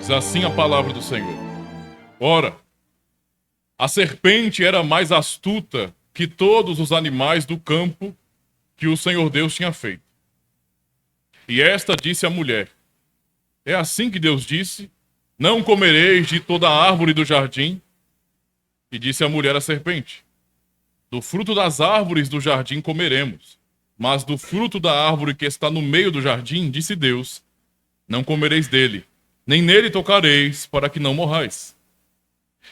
Diz assim a palavra do Senhor. Ora, a serpente era mais astuta que todos os animais do campo que o Senhor Deus tinha feito. E esta disse à mulher: é assim que Deus disse: não comereis de toda a árvore do jardim? E disse a mulher à serpente: do fruto das árvores do jardim comeremos, mas do fruto da árvore que está no meio do jardim, disse Deus: não comereis dele, nem nele tocareis, para que não morrais.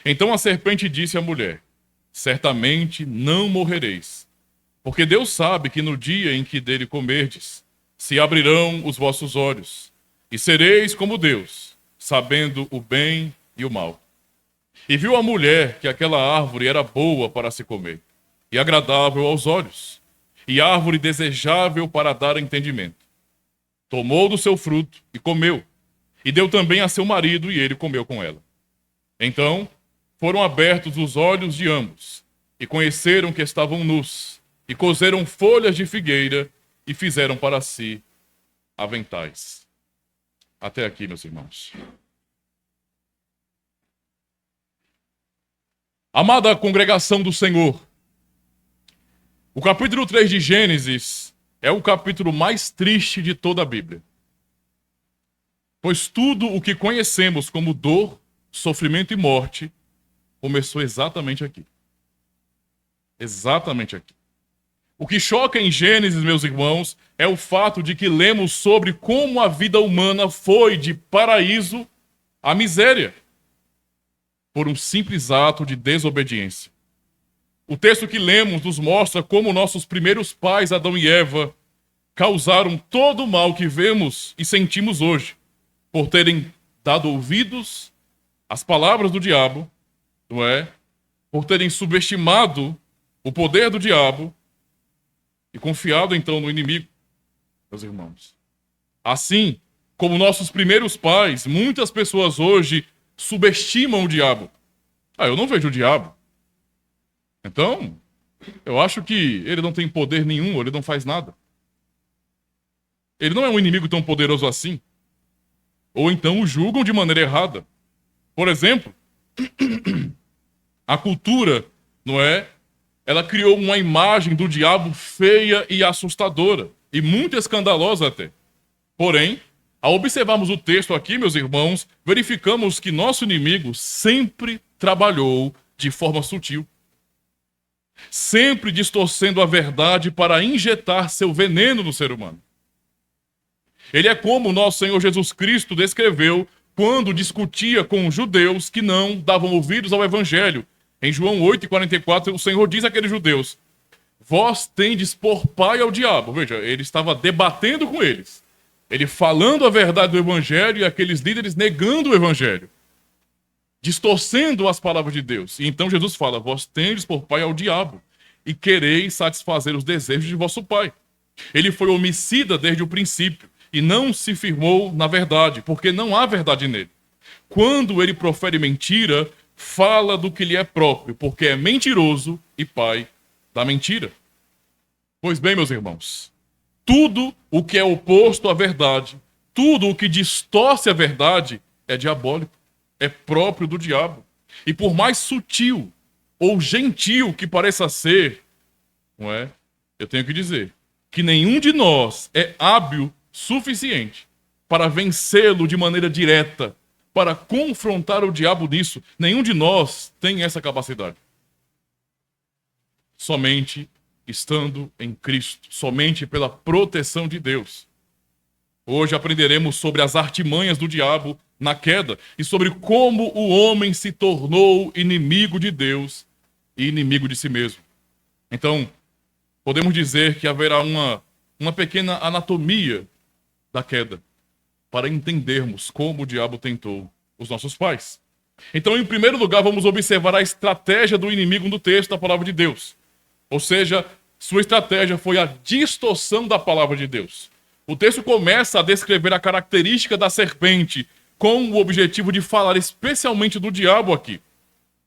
Então a serpente disse à mulher: certamente não morrereis, porque Deus sabe que no dia em que dele comerdes, se abrirão os vossos olhos, e sereis como Deus, sabendo o bem e o mal. E viu a mulher que aquela árvore era boa para se comer, e agradável aos olhos, e árvore desejável para dar entendimento. Tomou do seu fruto e comeu, e deu também a seu marido, e ele comeu com ela. Então foram abertos os olhos de ambos, e conheceram que estavam nus, e coseram folhas de figueira, e fizeram para si aventais. Até aqui, meus irmãos. Amada congregação do Senhor, o capítulo 3 de Gênesis é o capítulo mais triste de toda a Bíblia. Pois tudo o que conhecemos como dor, sofrimento e morte começou exatamente aqui. Exatamente aqui. O que choca em Gênesis, meus irmãos, é o fato de que lemos sobre como a vida humana foi de paraíso à miséria, por um simples ato de desobediência. O texto que lemos nos mostra como nossos primeiros pais, Adão e Eva, causaram todo o mal que vemos e sentimos hoje, por terem dado ouvidos às palavras do diabo, não é? Por terem subestimado o poder do diabo e confiado então no inimigo, meus irmãos. Assim como nossos primeiros pais, muitas pessoas hoje subestimam o diabo. Eu não vejo o diabo. Então, eu acho que ele não tem poder nenhum, ele não faz nada. Ele não é um inimigo tão poderoso assim. Ou então o julgam de maneira errada. Por exemplo, a cultura, não é? Ela criou uma imagem do diabo feia e assustadora, e muito escandalosa até. Porém, ao observarmos o texto aqui, meus irmãos, verificamos que nosso inimigo sempre trabalhou de forma sutil, sempre distorcendo a verdade para injetar seu veneno no ser humano. Ele é como o nosso Senhor Jesus Cristo descreveu quando discutia com os judeus que não davam ouvidos ao Evangelho. Em João 8,44, o Senhor diz àqueles judeus: vós tendes por pai ao diabo. Veja, ele estava debatendo com eles. Ele falando a verdade do Evangelho e aqueles líderes negando o Evangelho, distorcendo as palavras de Deus. E então Jesus fala: vós tendes por pai ao diabo e quereis satisfazer os desejos de vosso pai. Ele foi homicida desde o princípio e não se firmou na verdade, porque não há verdade nele. Quando ele profere mentira, fala do que lhe é próprio, porque é mentiroso e pai da mentira. Pois bem, meus irmãos, tudo o que é oposto à verdade, tudo o que distorce a verdade é diabólico, é próprio do diabo. E por mais sutil ou gentil que pareça ser, não é? Eu tenho que dizer que nenhum de nós é hábil suficiente para vencê-lo de maneira direta, para confrontar o diabo nisso. Nenhum de nós tem essa capacidade. Somente estando em Cristo, somente pela proteção de Deus. Hoje aprenderemos sobre as artimanhas do diabo na queda e sobre como o homem se tornou inimigo de Deus e inimigo de si mesmo. Então, podemos dizer que haverá uma pequena anatomia da queda para entendermos como o diabo tentou os nossos pais. Então, em primeiro lugar, vamos observar a estratégia do inimigo no texto da palavra de Deus. Ou seja, sua estratégia foi a distorção da palavra de Deus. O texto começa a descrever a característica da serpente com o objetivo de falar especialmente do diabo aqui.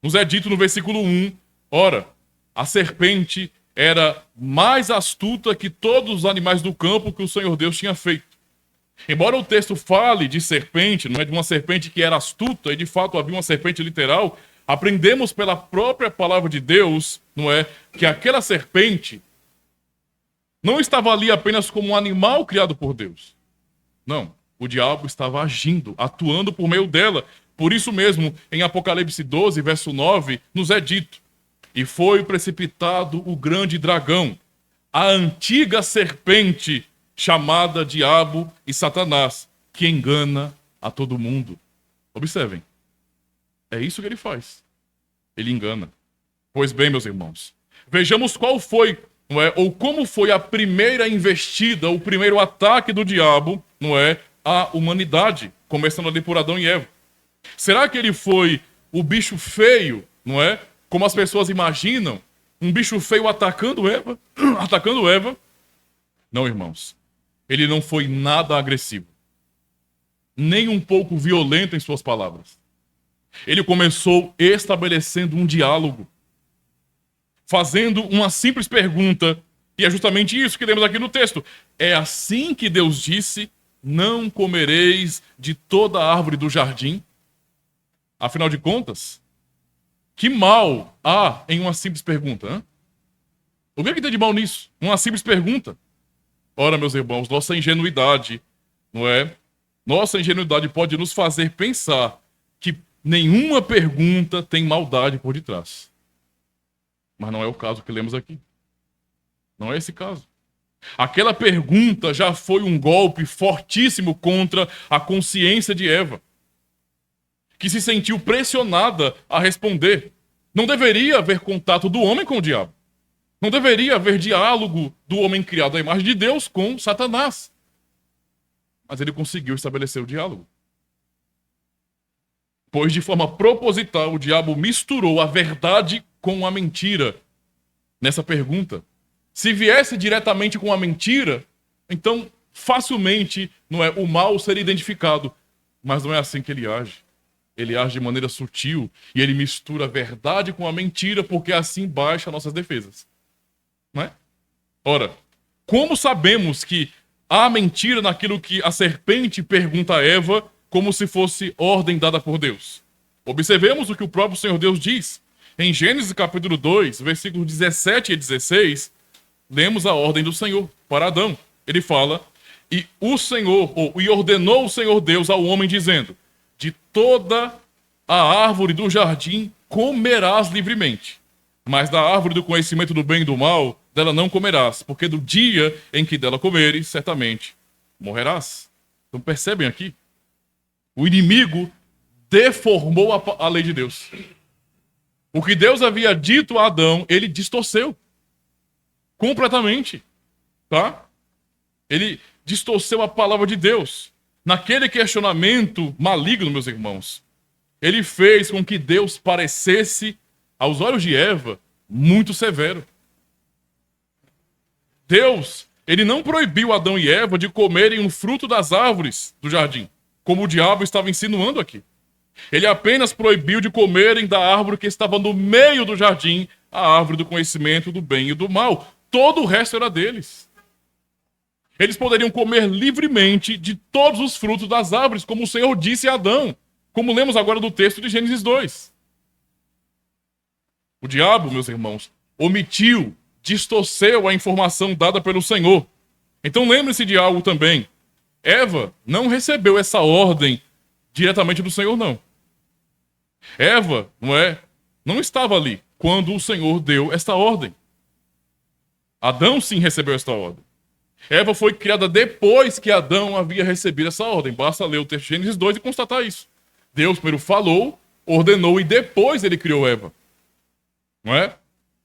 Nos é dito no versículo 1, ora, a serpente era mais astuta que todos os animais do campo que o Senhor Deus tinha feito. Embora o texto fale de serpente, não é de uma serpente que era astuta, e de fato havia uma serpente literal, aprendemos pela própria palavra de Deus, não é, que aquela serpente não estava ali apenas como um animal criado por Deus. Não, o diabo estava agindo, atuando por meio dela. Por isso mesmo, em Apocalipse 12, verso 9, nos é dito: e foi precipitado o grande dragão, a antiga serpente, chamada Diabo e Satanás, que engana a todo mundo. Observem, é isso que ele faz. Ele engana. Pois bem, meus irmãos, vejamos qual foi, não é, ou como foi a primeira investida, o primeiro ataque do diabo, não é, à humanidade, começando ali por Adão e Eva. Será que ele foi o bicho feio, não é? Como as pessoas imaginam, um bicho feio atacando Eva? Atacando Eva? Não, irmãos. Ele não foi nada agressivo, nem um pouco violento em suas palavras. Ele começou estabelecendo um diálogo, fazendo uma simples pergunta, e é justamente isso que lemos aqui no texto. É assim que Deus disse: não comereis de toda a árvore do jardim? Afinal de contas, que mal há em uma simples pergunta? Hein? O que é que tem de mal nisso? Uma simples pergunta. Ora, meus irmãos, nossa ingenuidade, não é? Nossa ingenuidade pode nos fazer pensar que nenhuma pergunta tem maldade por detrás. Mas não é o caso que lemos aqui. Não é esse caso. Aquela pergunta já foi um golpe fortíssimo contra a consciência de Eva, que se sentiu pressionada a responder. Não deveria haver contato do homem com o diabo. Não deveria haver diálogo do homem criado à imagem de Deus com Satanás. Mas ele conseguiu estabelecer o diálogo. Pois de forma proposital o diabo misturou a verdade com a mentira nessa pergunta. Se viesse diretamente com a mentira, então facilmente, não é, o mal seria identificado. Mas não é assim que ele age. Ele age de maneira sutil e ele mistura a verdade com a mentira, porque assim baixa nossas defesas. Não é? Ora, como sabemos que há mentira naquilo que a serpente pergunta a Eva, como se fosse ordem dada por Deus? Observemos o que o próprio Senhor Deus diz. Em Gênesis capítulo 2, versículos 17 e 16, lemos a ordem do Senhor para Adão. Ele fala: e ordenou o Senhor Deus ao homem, dizendo: de toda a árvore do jardim comerás livremente, mas da árvore do conhecimento do bem e do mal, dela não comerás, porque do dia em que dela comeres, certamente morrerás. Então percebem aqui? O inimigo deformou a lei de Deus. O que Deus havia dito a Adão, ele distorceu completamente, tá? Ele distorceu a palavra de Deus. Naquele questionamento maligno, meus irmãos, ele fez com que Deus parecesse, aos olhos de Eva, muito severo. Deus, ele não proibiu Adão e Eva de comerem um fruto das árvores do jardim, como o diabo estava insinuando aqui. Ele apenas proibiu de comerem da árvore que estava no meio do jardim, a árvore do conhecimento do bem e do mal. Todo o resto era deles. Eles poderiam comer livremente de todos os frutos das árvores, como o Senhor disse a Adão, como lemos agora do texto de Gênesis 2. O diabo, meus irmãos, omitiu, distorceu a informação dada pelo Senhor. Então lembre-se de algo também. Eva não recebeu essa ordem diretamente do Senhor, não. Eva, não estava ali quando o Senhor deu esta ordem. Adão sim recebeu esta ordem. Eva foi criada depois que Adão havia recebido essa ordem. Basta ler o texto de Gênesis 2 e constatar isso. Deus primeiro falou, ordenou e depois ele criou Eva. Não é?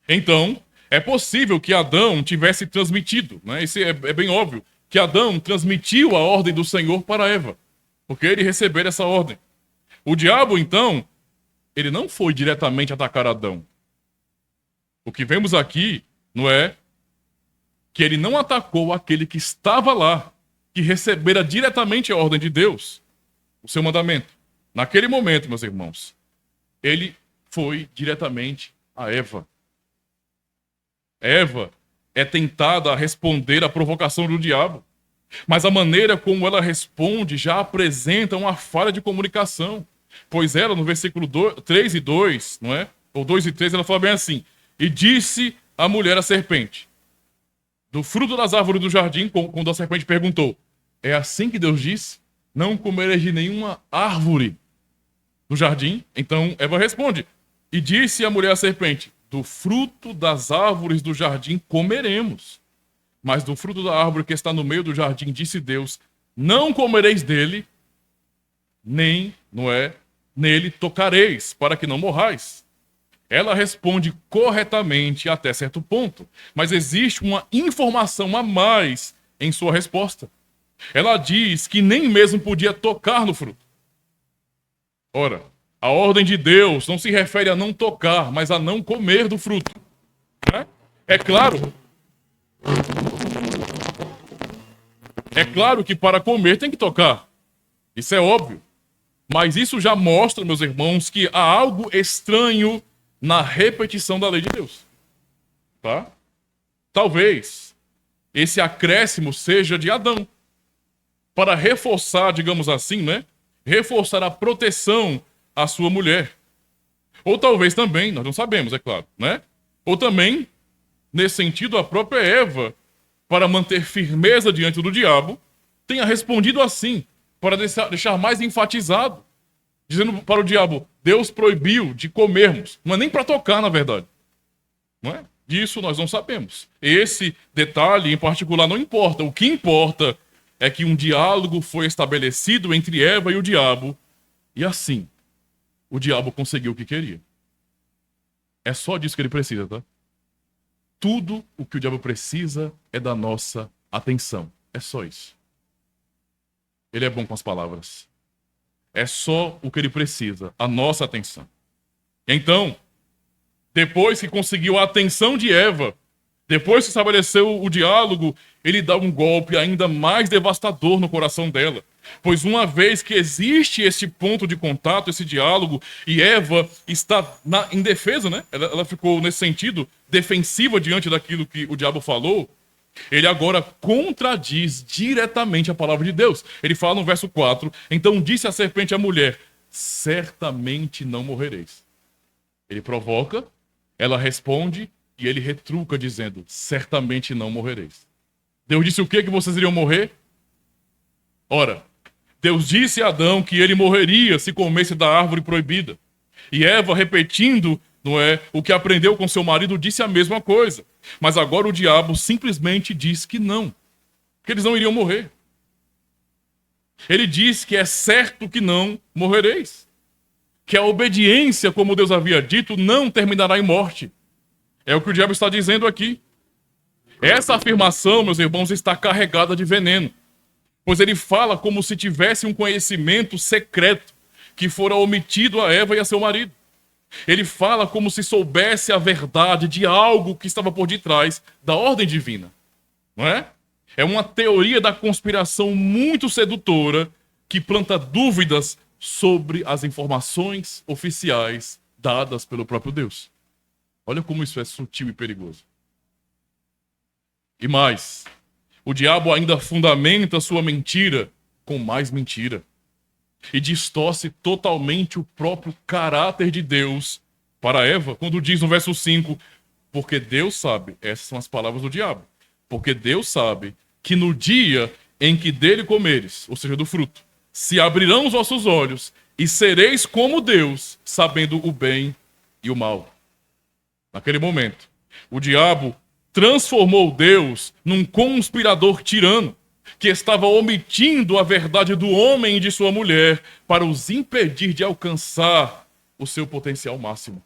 Então, é possível que Adão tivesse transmitido, né? Isso é bem óbvio, que Adão transmitiu a ordem do Senhor para Eva, porque ele recebeu essa ordem. O diabo, então, ele não foi diretamente atacar Adão. O que vemos aqui, não é que ele não atacou aquele que estava lá, que recebera diretamente a ordem de Deus, o seu mandamento. Naquele momento, meus irmãos, ele foi diretamente a Eva. Eva é tentada a responder à provocação do diabo. Mas a maneira como ela responde já apresenta uma falha de comunicação. Pois ela, no versículo 3 e 2, não é? Ou 2 e 3, ela fala bem assim: e disse a mulher à serpente, do fruto das árvores do jardim, quando a serpente perguntou, é assim que Deus disse? Não comereis de nenhuma árvore do jardim? Então Eva responde, e disse a mulher à serpente, do fruto das árvores do jardim comeremos. Mas do fruto da árvore que está no meio do jardim, disse Deus, não comereis dele, nem, não é, nele tocareis, para que não morrais. Ela responde corretamente até certo ponto, mas existe uma informação a mais em sua resposta. Ela diz que nem mesmo podia tocar no fruto. Ora, a ordem de Deus não se refere a não tocar, mas a não comer do fruto. Né? É claro que para comer tem que tocar. Isso é óbvio. Mas isso já mostra, meus irmãos, que há algo estranho na repetição da lei de Deus. Tá? Talvez esse acréscimo seja de Adão. Para reforçar, digamos assim, né? Reforçar a proteção à sua mulher. Ou talvez também, nós não sabemos, é claro, né? Ou também, nesse sentido, a própria Eva, para manter firmeza diante do diabo, tenha respondido assim, para deixar mais enfatizado, dizendo para o diabo, Deus proibiu de comermos. Não é nem para tocar, na verdade. Não é? Disso nós não sabemos. Esse detalhe em particular não importa. O que importa é que um diálogo foi estabelecido entre Eva e o diabo, e assim, o diabo conseguiu o que queria. É só disso que ele precisa, tá? Tudo o que o diabo precisa é da nossa atenção. É só isso. Ele é bom com as palavras. É só o que ele precisa, a nossa atenção. Então, depois que conseguiu a atenção de Eva, depois que estabeleceu o diálogo, ele dá um golpe ainda mais devastador no coração dela. Pois uma vez que existe esse ponto de contato, esse diálogo, e Eva está em defesa, né? Ela ficou, nesse sentido, defensiva diante daquilo que o diabo falou, ele agora contradiz diretamente a palavra de Deus. Ele fala no verso 4, então disse a serpente à mulher, certamente não morrereis. Ele provoca, ela responde, e ele retruca dizendo, certamente não morrereis. Deus disse o quê? Que vocês iriam morrer? Ora, Deus disse a Adão que ele morreria se comesse da árvore proibida. E Eva, repetindo, não é, o que aprendeu com seu marido, disse a mesma coisa. Mas agora o diabo simplesmente diz que não, que eles não iriam morrer. Ele diz que é certo que não morrereis. Que a obediência, como Deus havia dito, não terminará em morte. É o que o diabo está dizendo aqui. Essa afirmação, meus irmãos, está carregada de veneno. Pois ele fala como se tivesse um conhecimento secreto que fora omitido a Eva e a seu marido. Ele fala como se soubesse a verdade de algo que estava por detrás da ordem divina. Não é? É uma teoria da conspiração muito sedutora que planta dúvidas sobre as informações oficiais dadas pelo próprio Deus. Olha como isso é sutil e perigoso. E mais, o diabo ainda fundamenta sua mentira com mais mentira. E distorce totalmente o próprio caráter de Deus para Eva, quando diz no verso 5, porque Deus sabe, essas são as palavras do diabo, porque Deus sabe que no dia em que dele comeres, ou seja, do fruto, se abrirão os vossos olhos e sereis como Deus, sabendo o bem e o mal. Naquele momento, o diabo transformou Deus num conspirador tirano, que estava omitindo a verdade do homem e de sua mulher para os impedir de alcançar o seu potencial máximo.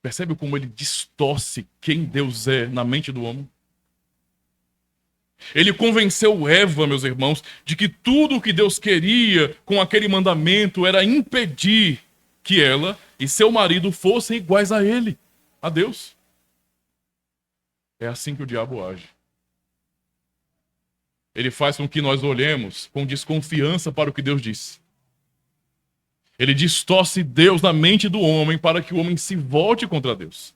Percebe como ele distorce quem Deus é na mente do homem? Ele convenceu Eva, meus irmãos, de que tudo o que Deus queria com aquele mandamento era impedir que ela e seu marido fossem iguais a ele, a Deus. É assim que o diabo age. Ele faz com que nós olhemos com desconfiança para o que Deus disse. Ele distorce Deus na mente do homem para que o homem se volte contra Deus.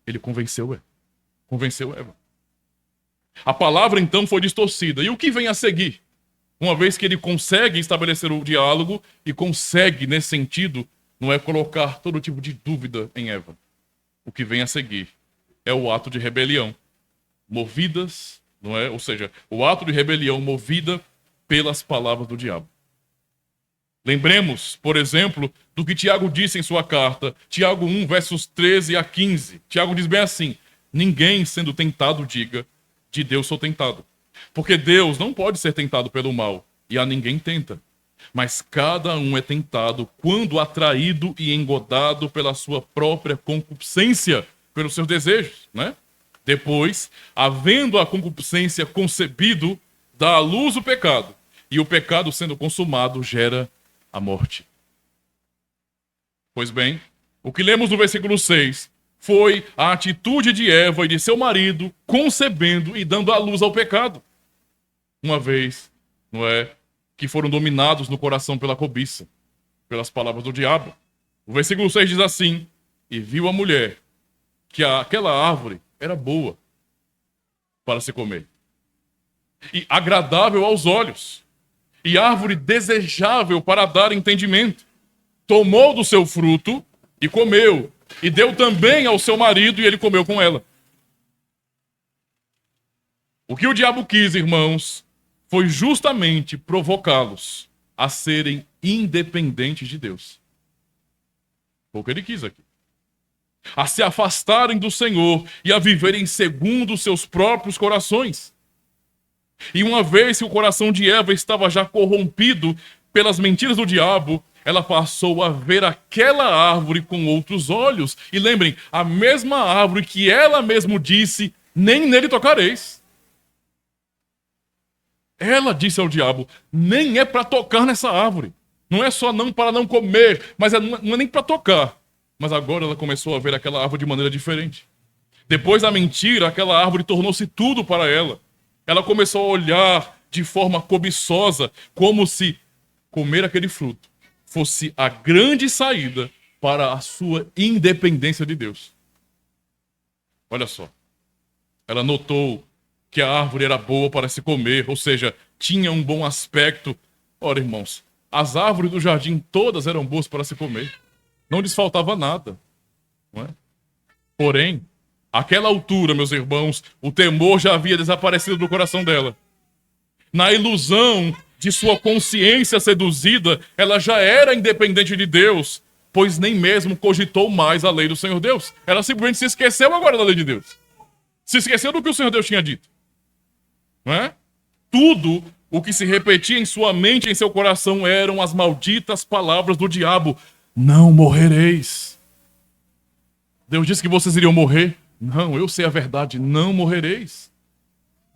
Ele convenceu Eva. A palavra então foi distorcida. E o que vem a seguir? Uma vez que ele consegue estabelecer o diálogo e consegue, nesse sentido, não é colocar todo tipo de dúvida em Eva. O que vem a seguir é o ato de rebelião. Movidas, não é? Ou seja, o ato de rebelião movida pelas palavras do diabo. Lembremos, por exemplo, do que Tiago disse em sua carta, Tiago 1, versos 13 a 15. Tiago diz bem assim: ninguém sendo tentado diga, de Deus sou tentado. Porque Deus não pode ser tentado pelo mal, e a ninguém tenta. Mas cada um é tentado quando atraído e engodado pela sua própria concupiscência, pelos seus desejos, né? Depois, havendo a concupiscência concebido, dá à luz o pecado. E o pecado sendo consumado gera a morte. Pois bem, o que lemos no versículo 6 foi a atitude de Eva e de seu marido concebendo e dando à luz ao pecado. Uma vez, não é, que foram dominados no coração pela cobiça, pelas palavras do diabo. O versículo 6 diz assim: e viu a mulher que aquela árvore era boa para se comer, e agradável aos olhos, e árvore desejável para dar entendimento. Tomou do seu fruto e comeu, e deu também ao seu marido, e ele comeu com ela. O que o diabo quis, irmãos, foi justamente provocá-los a serem independentes de Deus. Foi o que ele quis aqui. A se afastarem do Senhor e a viverem segundo os seus próprios corações. E uma vez que o coração de Eva estava já corrompido pelas mentiras do diabo, ela passou a ver aquela árvore com outros olhos. E lembrem, a mesma árvore que ela mesma disse, nem nele tocareis. Ela disse ao diabo, nem é para tocar nessa árvore. Não é só não para não comer, mas não é nem para tocar. Mas agora ela começou a ver aquela árvore de maneira diferente. Depois da mentira, aquela árvore tornou-se tudo para ela. Ela começou a olhar de forma cobiçosa, como se comer aquele fruto fosse a grande saída para a sua independência de Deus. Olha só. Ela notou que a árvore era boa para se comer, ou seja, tinha um bom aspecto. Ora, irmãos, as árvores do jardim todas eram boas para se comer. Não lhes faltava nada. Não é? Porém, àquela altura, meus irmãos, o temor já havia desaparecido do coração dela. Na ilusão de sua consciência seduzida, ela já era independente de Deus, pois nem mesmo cogitou mais a lei do Senhor Deus. Ela simplesmente se esqueceu agora da lei de Deus. Se esqueceu do que o Senhor Deus tinha dito. Não é? Tudo o que se repetia em sua mente e em seu coração eram as malditas palavras do diabo. Não morrereis. Deus disse que vocês iriam morrer. Não, eu sei a verdade, não morrereis.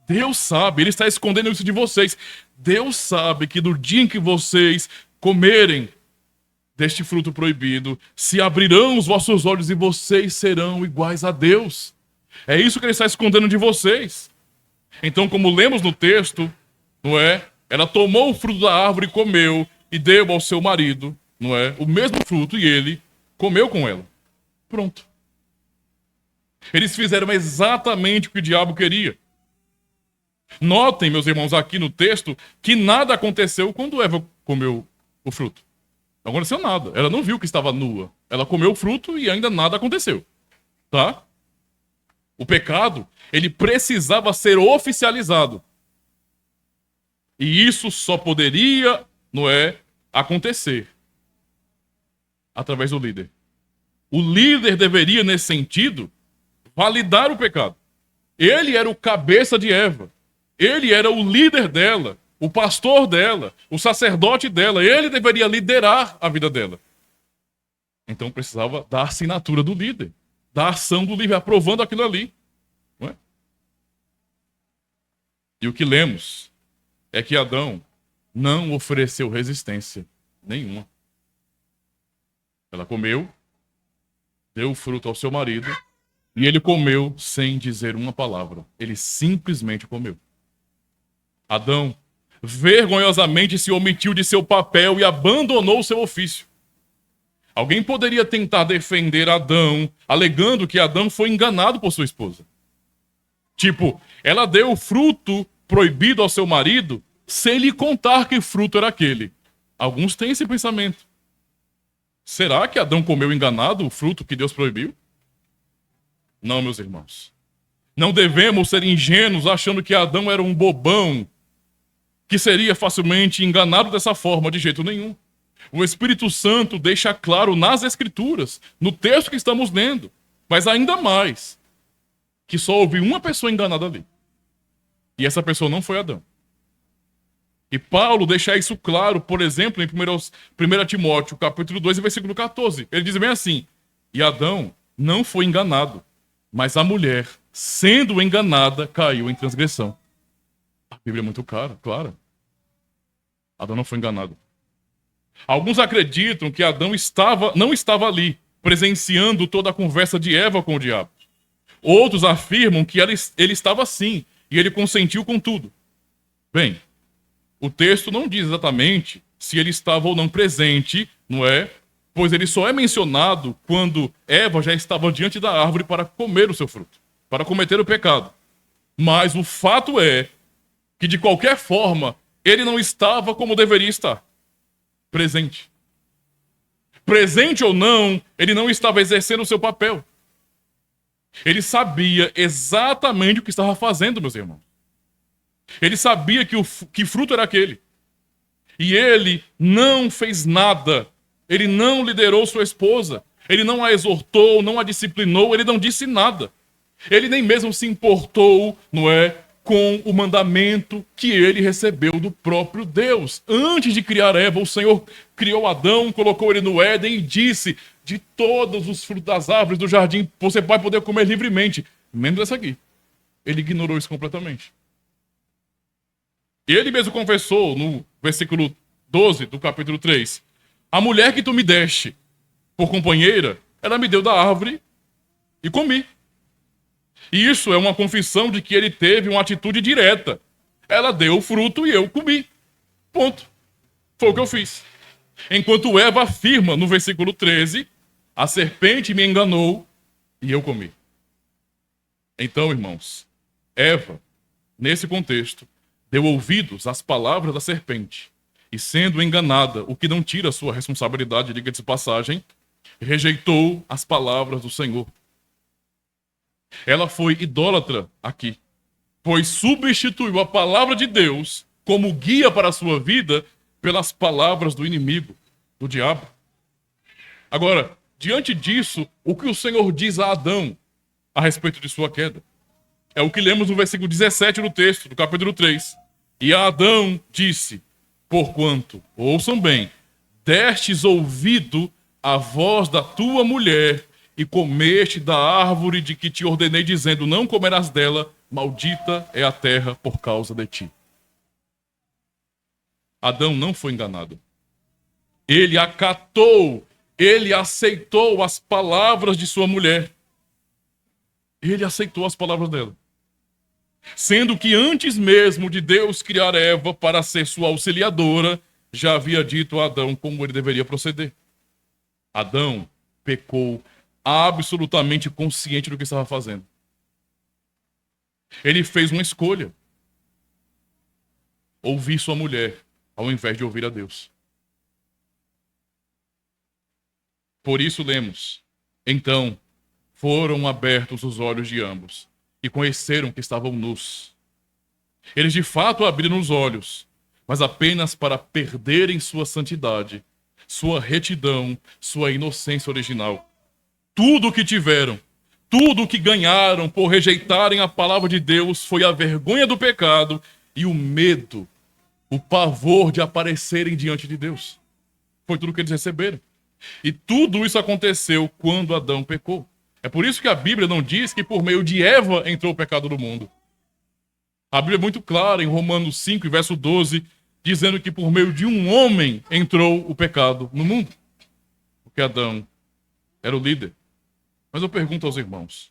Deus sabe, Ele está escondendo isso de vocês. Deus sabe que no dia em que vocês comerem deste fruto proibido, se abrirão os vossos olhos e vocês serão iguais a Deus. É isso que Ele está escondendo de vocês. Então, como lemos no texto, não é? Ela tomou o fruto da árvore e comeu, e deu ao seu marido, não é? O mesmo fruto, e ele comeu com ela. Pronto. Eles fizeram exatamente o que o diabo queria. Notem, meus irmãos, aqui no texto, que nada aconteceu quando Eva comeu o fruto. Não aconteceu nada. Ela não viu que estava nua. Ela comeu o fruto e ainda nada aconteceu. Tá? O pecado, ele precisava ser oficializado. E isso só poderia, não é, acontecer através do líder. O líder deveria, nesse sentido, validar o pecado. Ele era o cabeça de Eva. Ele era o líder dela, o pastor dela, o sacerdote dela. Ele deveria liderar a vida dela. Então precisava da assinatura do líder, da ação do líder, aprovando aquilo ali. Não é? E o que lemos é que Adão não ofereceu resistência nenhuma. Ela comeu, deu o fruto ao seu marido, e ele comeu sem dizer uma palavra. Ele simplesmente comeu. Adão vergonhosamente se omitiu de seu papel e abandonou seu ofício. Alguém poderia tentar defender Adão, alegando que Adão foi enganado por sua esposa. Tipo, ela deu o fruto proibido ao seu marido sem lhe contar que fruto era aquele. Alguns têm esse pensamento. Será que Adão comeu enganado o fruto que Deus proibiu? Não, meus irmãos. Não devemos ser ingênuos achando que Adão era um bobão que seria facilmente enganado dessa forma, de jeito nenhum. O Espírito Santo deixa claro nas Escrituras, no texto que estamos lendo, mas ainda mais, que só houve uma pessoa enganada ali. E essa pessoa não foi Adão. E Paulo deixa isso claro, por exemplo, em 1 Timóteo, capítulo 2, versículo 14. Ele diz bem assim: e Adão não foi enganado, mas a mulher, sendo enganada, caiu em transgressão. A Bíblia é muito clara. Adão não foi enganado. Alguns acreditam que Adão não estava ali, presenciando toda a conversa de Eva com o diabo. Outros afirmam que ele estava sim, e ele consentiu com tudo. Bem, o texto não diz exatamente se ele estava ou não presente, não é? Pois ele só é mencionado quando Eva já estava diante da árvore para comer o seu fruto, para cometer o pecado. Mas o fato é que, de qualquer forma, ele não estava como deveria estar. Presente. Presente ou não, ele não estava exercendo o seu papel. Ele sabia exatamente o que estava fazendo, meus irmãos. Ele sabia que fruto era aquele. E ele não fez nada. Ele não liderou sua esposa. Ele não a exortou, não a disciplinou, ele não disse nada. Ele nem mesmo se importou, não é, com o mandamento que ele recebeu do próprio Deus. Antes de criar Eva, o Senhor criou Adão, colocou ele no Éden e disse: de todos os frutos das árvores do jardim, você vai poder comer livremente, menos essa aqui. Ele ignorou isso completamente. Ele mesmo confessou no versículo 12 do capítulo 3: a mulher que tu me deste por companheira, ela me deu da árvore e comi. E isso é uma confissão de que ele teve uma atitude direta. Ela deu o fruto e eu comi. Ponto. Foi o que eu fiz. Enquanto Eva afirma no versículo 13: a serpente me enganou e eu comi. Então, irmãos, Eva, nesse contexto, deu ouvidos às palavras da serpente. E sendo enganada, o que não tira a sua responsabilidade, diga-se de passagem, rejeitou as palavras do Senhor. Ela foi idólatra aqui, pois substituiu a palavra de Deus como guia para a sua vida pelas palavras do inimigo, do diabo. Agora, diante disso, o que o Senhor diz a Adão a respeito de sua queda? É o que lemos no versículo 17 do texto, do capítulo 3. E a Adão disse: porquanto, ouçam bem, destes ouvido à voz da tua mulher e comeste da árvore de que te ordenei, dizendo: não comerás dela, maldita é a terra por causa de ti. Adão não foi enganado. Ele acatou, ele aceitou as palavras de sua mulher. Ele aceitou as palavras dela. Sendo que antes mesmo de Deus criar Eva para ser sua auxiliadora, já havia dito a Adão como ele deveria proceder. Adão pecou absolutamente consciente do que estava fazendo. Ele fez uma escolha: ouvir sua mulher ao invés de ouvir a Deus. Por isso lemos: então foram abertos os olhos de ambos e conheceram que estavam nus. Eles de fato abriram os olhos, mas apenas para perderem sua santidade, sua retidão, sua inocência original. Tudo o que tiveram, tudo o que ganharam por rejeitarem a palavra de Deus foi a vergonha do pecado e o medo, o pavor de aparecerem diante de Deus. Foi tudo o que eles receberam. E tudo isso aconteceu quando Adão pecou. É por isso que a Bíblia não diz que por meio de Eva entrou o pecado no mundo. A Bíblia é muito clara em Romanos 5, verso 12, dizendo que por meio de um homem entrou o pecado no mundo. Porque Adão era o líder. Mas eu pergunto aos irmãos: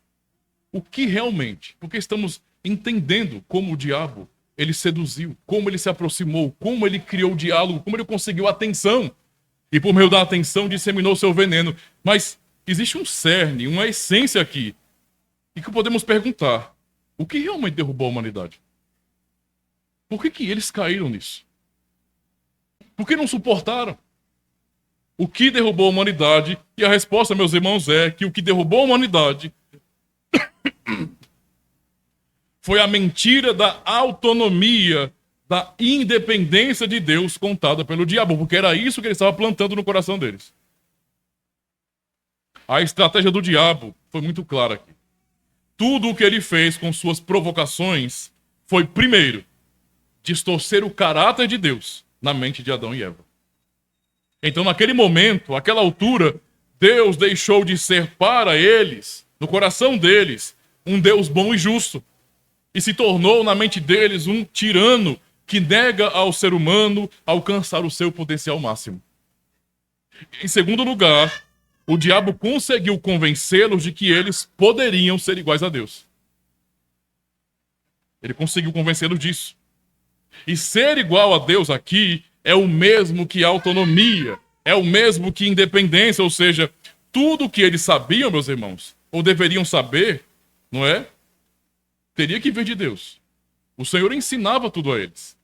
o que realmente? Porque estamos entendendo como o diabo ele seduziu, como ele se aproximou, como ele criou o diálogo, como ele conseguiu a atenção. E por meio da atenção disseminou seu veneno. Mas existe um cerne, uma essência aqui. E que podemos perguntar: O que realmente derrubou a humanidade? Por que eles caíram nisso? Por que não suportaram? O que derrubou a humanidade? E a resposta, meus irmãos, é que o que derrubou a humanidade foi a mentira da autonomia, da independência de Deus contada pelo diabo, porque era isso que ele estava plantando no coração deles. A estratégia do diabo foi muito clara aqui. Tudo o que ele fez com suas provocações foi, primeiro, distorcer o caráter de Deus na mente de Adão e Eva. Então, naquele momento, àquela altura, Deus deixou de ser para eles, no coração deles, um Deus bom e justo. E se tornou, na mente deles, um tirano que nega ao ser humano alcançar o seu potencial máximo. Em segundo lugar, o diabo conseguiu convencê-los de que eles poderiam ser iguais a Deus. Ele conseguiu convencê-los disso. E ser igual a Deus aqui é o mesmo que autonomia, é o mesmo que independência, ou seja, tudo o que eles sabiam, meus irmãos, ou deveriam saber, não é? Teria que vir de Deus. O Senhor ensinava tudo a eles.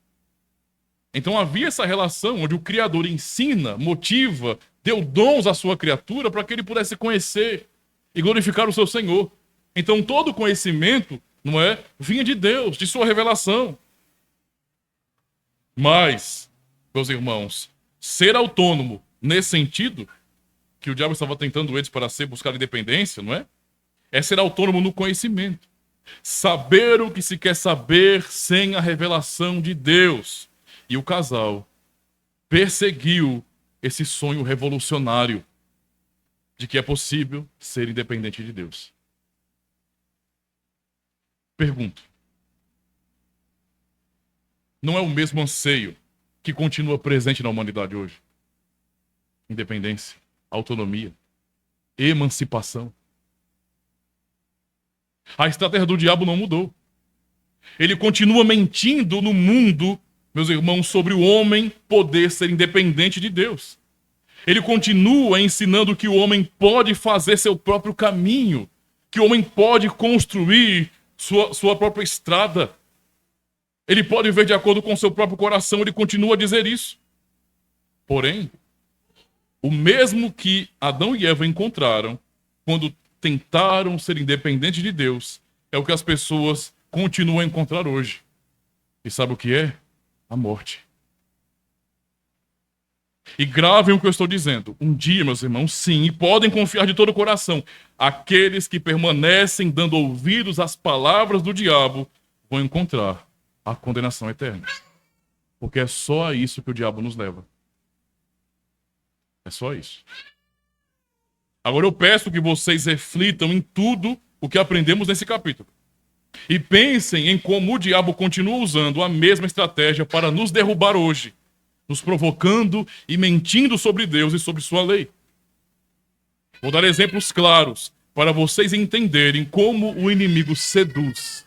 Então havia essa relação onde o Criador ensina, motiva, deu dons à sua criatura para que ele pudesse conhecer e glorificar o seu Senhor. Então todo conhecimento, não é, vinha de Deus, de sua revelação. Mas, meus irmãos, ser autônomo nesse sentido, que o diabo estava tentando eles para buscar independência, não é? É ser autônomo no conhecimento. Saber o que se quer saber sem a revelação de Deus. E o casal perseguiu esse sonho revolucionário de que é possível ser independente de Deus. Pergunto. Não é o mesmo anseio que continua presente na humanidade hoje? Independência, autonomia, emancipação. A estratégia do diabo não mudou. Ele continua mentindo no mundo, meus irmãos, sobre o homem poder ser independente de Deus. Ele continua ensinando que o homem pode fazer seu próprio caminho, que o homem pode construir sua própria estrada. Ele pode ver de acordo com seu próprio coração, ele continua a dizer isso. Porém, o mesmo que Adão e Eva encontraram quando tentaram ser independentes de Deus, é o que as pessoas continuam a encontrar hoje. E sabe o que é? A morte. E gravem o que eu estou dizendo. Um dia, meus irmãos, sim, e podem confiar de todo o coração, aqueles que permanecem dando ouvidos às palavras do diabo vão encontrar a condenação eterna. Porque é só a isso que o diabo nos leva. É só isso. Agora eu peço que vocês reflitam em tudo o que aprendemos nesse capítulo. E pensem em como o diabo continua usando a mesma estratégia para nos derrubar hoje, nos provocando e mentindo sobre Deus e sobre sua lei. Vou dar exemplos claros para vocês entenderem como o inimigo seduz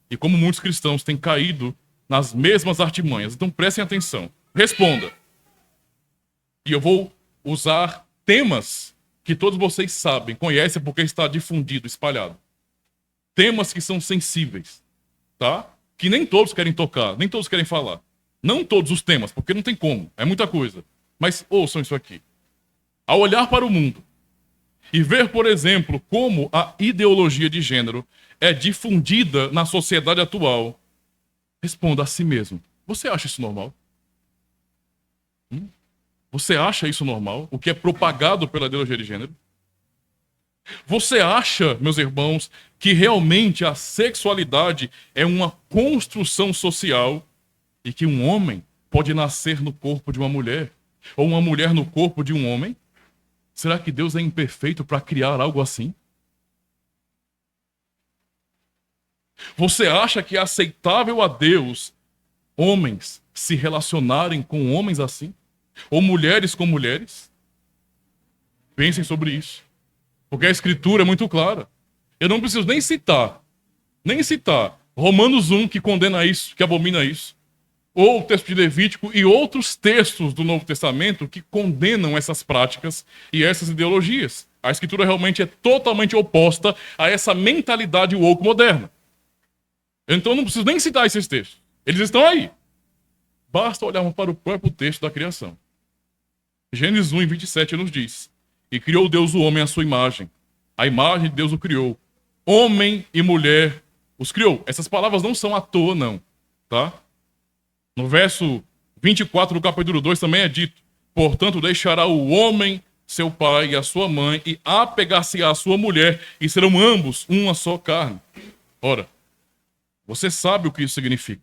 e como muitos cristãos têm caído nas mesmas artimanhas. Então prestem atenção. Responda. E eu vou usar temas que todos vocês sabem, conhecem porque está difundido, espalhado. Temas que são sensíveis, tá? Que nem todos querem tocar, nem todos querem falar. Não todos os temas, porque não tem como, é muita coisa. Mas ouçam isso aqui. Ao olhar para o mundo e ver, por exemplo, como a ideologia de gênero é difundida na sociedade atual, responda a si mesmo. Você acha isso normal? Você acha isso normal? O que é propagado pela ideologia de gênero? Você acha, meus irmãos, que realmente a sexualidade é uma construção social e que um homem pode nascer no corpo de uma mulher ou uma mulher no corpo de um homem? Será que Deus é imperfeito para criar algo assim? Você acha que é aceitável a Deus homens se relacionarem com homens assim? Ou mulheres com mulheres? Pensem sobre isso. Porque a Escritura é muito clara. Eu não preciso nem citar Romanos 1, que condena isso, que abomina isso. Ou o texto de Levítico e outros textos do Novo Testamento que condenam essas práticas e essas ideologias. A Escritura realmente é totalmente oposta a essa mentalidade woke moderna. Então não preciso nem citar esses textos. Eles estão aí. Basta olharmos para o próprio texto da criação. Gênesis 1:27 nos diz: e criou Deus o homem à sua imagem. A imagem de Deus o criou. Homem e mulher os criou. Essas palavras não são à toa, não. Tá? No verso 24 do capítulo 2 também é dito: portanto, deixará o homem seu pai e a sua mãe, e apegar-se à sua mulher, e serão ambos uma só carne. Ora, você sabe o que isso significa?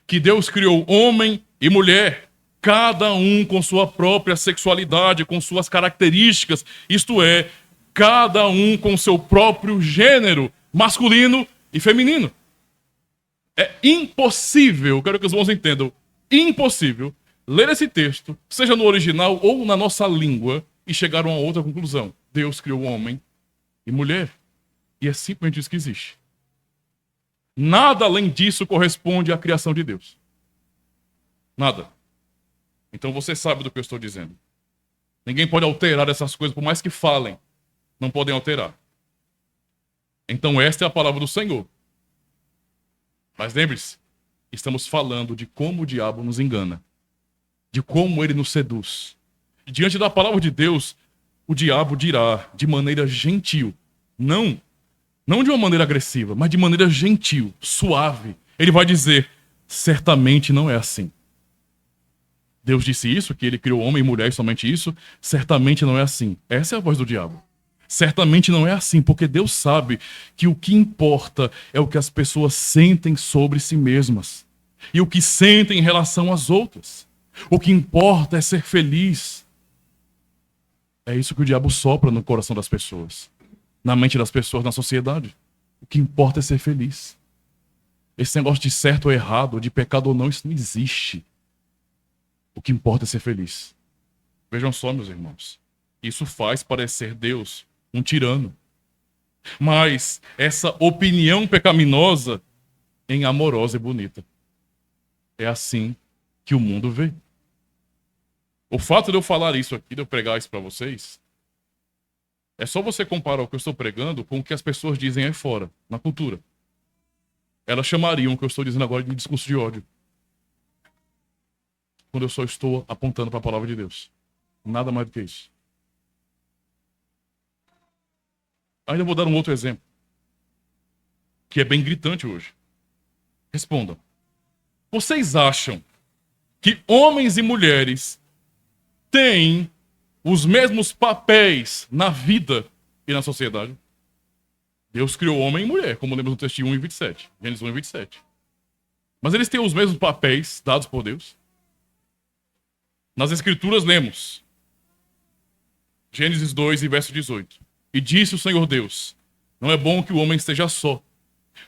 Que Deus criou homem e mulher, cada um com sua própria sexualidade, com suas características, isto é, cada um com seu próprio gênero, masculino e feminino. É impossível, quero que os irmãos entendam, impossível ler esse texto, seja no original ou na nossa língua, e chegar a uma outra conclusão. Deus criou homem e mulher. E é simplesmente isso que existe. Nada além disso corresponde à criação de Deus. Nada. Então você sabe do que eu estou dizendo. Ninguém pode alterar essas coisas, por mais que falem. Não podem alterar. Então esta é a palavra do Senhor. Mas lembre-se, estamos falando de como o diabo nos engana. De como ele nos seduz. E diante da palavra de Deus, o diabo dirá de maneira gentil, não de uma maneira agressiva, mas de maneira gentil, suave. Ele vai dizer: certamente não é assim. Deus disse isso, que ele criou homem e mulher e somente isso? Certamente não é assim. Essa é a voz do diabo. Certamente não é assim, porque Deus sabe que o que importa é o que as pessoas sentem sobre si mesmas e o que sentem em relação às outras. O que importa é ser feliz. É isso que o diabo sopra no coração das pessoas, na mente das pessoas, na sociedade. O que importa é ser feliz. Esse negócio de certo ou errado, de pecado ou não, isso não existe. O que importa é ser feliz. Vejam só, meus irmãos. Isso faz parecer Deus um tirano. Mas essa opinião pecaminosa em amorosa e bonita. É assim que o mundo vê. O fato de eu falar isso aqui, de eu pregar isso para vocês, é só você comparar o que eu estou pregando com o que as pessoas dizem aí fora, na cultura. Elas chamariam o que eu estou dizendo agora de discurso de ódio. Quando eu só estou apontando para a palavra de Deus. Nada mais do que isso. Ainda vou dar um outro exemplo, que é bem gritante hoje. Respondam. Vocês acham que homens e mulheres têm os mesmos papéis na vida e na sociedade? Deus criou homem e mulher, como lemos no texto 1:27, Gênesis 1:27. Mas eles têm os mesmos papéis dados por Deus? Nas Escrituras lemos Gênesis 2 e verso 18. E disse o Senhor Deus: não é bom que o homem esteja só.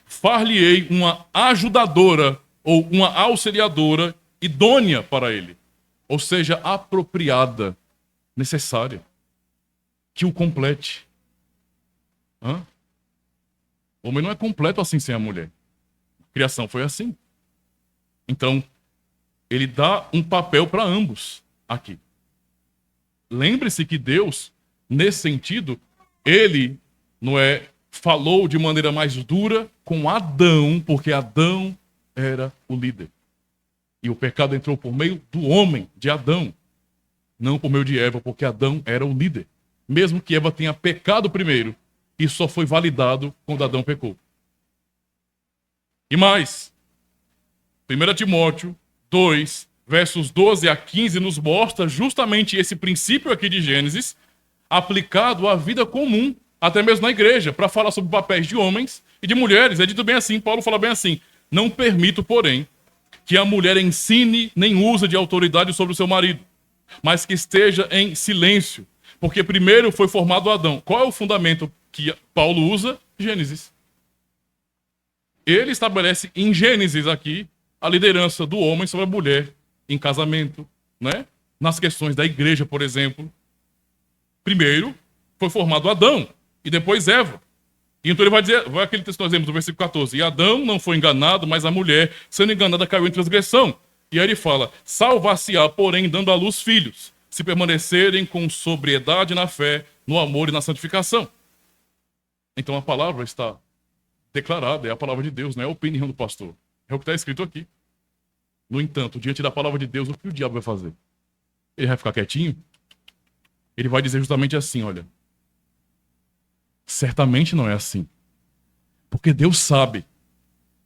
Far-lhe-ei uma ajudadora ou uma auxiliadora idônea para ele. Ou seja, apropriada, necessária, que o complete. O homem não é completo assim sem a mulher. A criação foi assim. Então, ele dá um papel para ambos aqui. Lembre-se que Deus, nesse sentido, ele falou de maneira mais dura com Adão, porque Adão era o líder. E o pecado entrou por meio do homem, de Adão, não por meio de Eva, porque Adão era o líder. Mesmo que Eva tenha pecado primeiro, isso só foi validado quando Adão pecou. E mais, 1 Timóteo 2, versos 12 a 15, nos mostra justamente esse princípio aqui de Gênesis, aplicado à vida comum, até mesmo na igreja, para falar sobre papéis de homens e de mulheres. É dito bem assim, Paulo fala bem assim: não permito, porém, que a mulher ensine nem use de autoridade sobre o seu marido, mas que esteja em silêncio, porque primeiro foi formado Adão. Qual é o fundamento que Paulo usa? Gênesis. Ele estabelece em Gênesis aqui a liderança do homem sobre a mulher em casamento, né? Nas questões da igreja, por exemplo. Primeiro foi formado Adão e depois Eva. E então ele vai dizer, vai aquele texto que nós lemos do versículo 14: e Adão não foi enganado, mas a mulher, sendo enganada, caiu em transgressão. E aí ele fala: salvar-se-á, porém, dando à luz filhos, se permanecerem com sobriedade na fé, no amor e na santificação. Então a palavra está declarada, é a palavra de Deus, não é a opinião do pastor. É o que está escrito aqui. No entanto, diante da palavra de Deus, o que o diabo vai fazer? Ele vai ficar quietinho? Ele vai dizer justamente assim, olha, certamente não é assim. Porque Deus sabe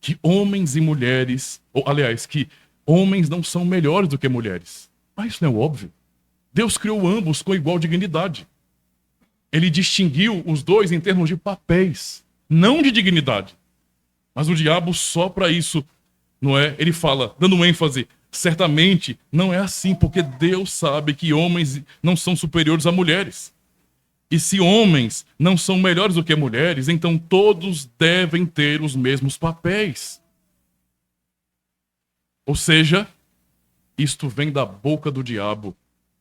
que homens e mulheres, ou aliás, que homens não são melhores do que mulheres. Mas isso não é óbvio. Deus criou ambos com igual dignidade. Ele distinguiu os dois em termos de papéis, não de dignidade. Mas o diabo só para isso, não é? Ele fala, dando ênfase, certamente não é assim, porque Deus sabe que homens não são superiores a mulheres. E se homens não são melhores do que mulheres, então todos devem ter os mesmos papéis. Ou seja, isto vem da boca do diabo.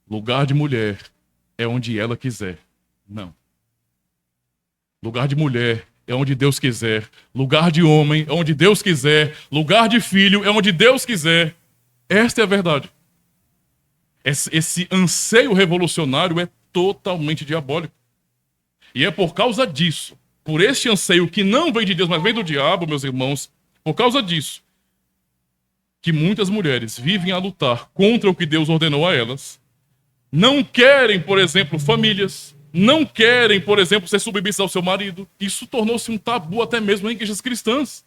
Lugar de mulher é onde ela quiser. Não. Lugar de mulher é onde Deus quiser. Lugar de homem é onde Deus quiser. Lugar de filho é onde Deus quiser. Esta é a verdade. Esse anseio revolucionário é totalmente diabólico. E é por causa disso, por este anseio que não vem de Deus, mas vem do diabo, meus irmãos, por causa disso, que muitas mulheres vivem a lutar contra o que Deus ordenou a elas, não querem, por exemplo, famílias, não querem, por exemplo, ser submissas ao seu marido. Isso tornou-se um tabu até mesmo em igrejas cristãs.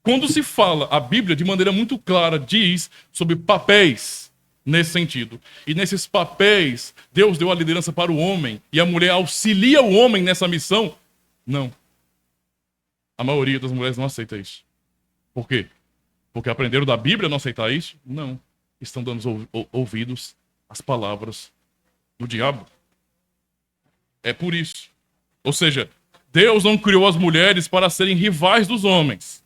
Quando se fala, a Bíblia, de maneira muito clara, diz sobre papéis nesse sentido. E nesses papéis, Deus deu a liderança para o homem e a mulher auxilia o homem nessa missão. Não. A maioria das mulheres não aceita isso. Por quê? Porque aprenderam da Bíblia a não aceitar isso? Não. Estão dando ouvidos às palavras do diabo. É por isso. Ou seja, Deus não criou as mulheres para serem rivais dos homens,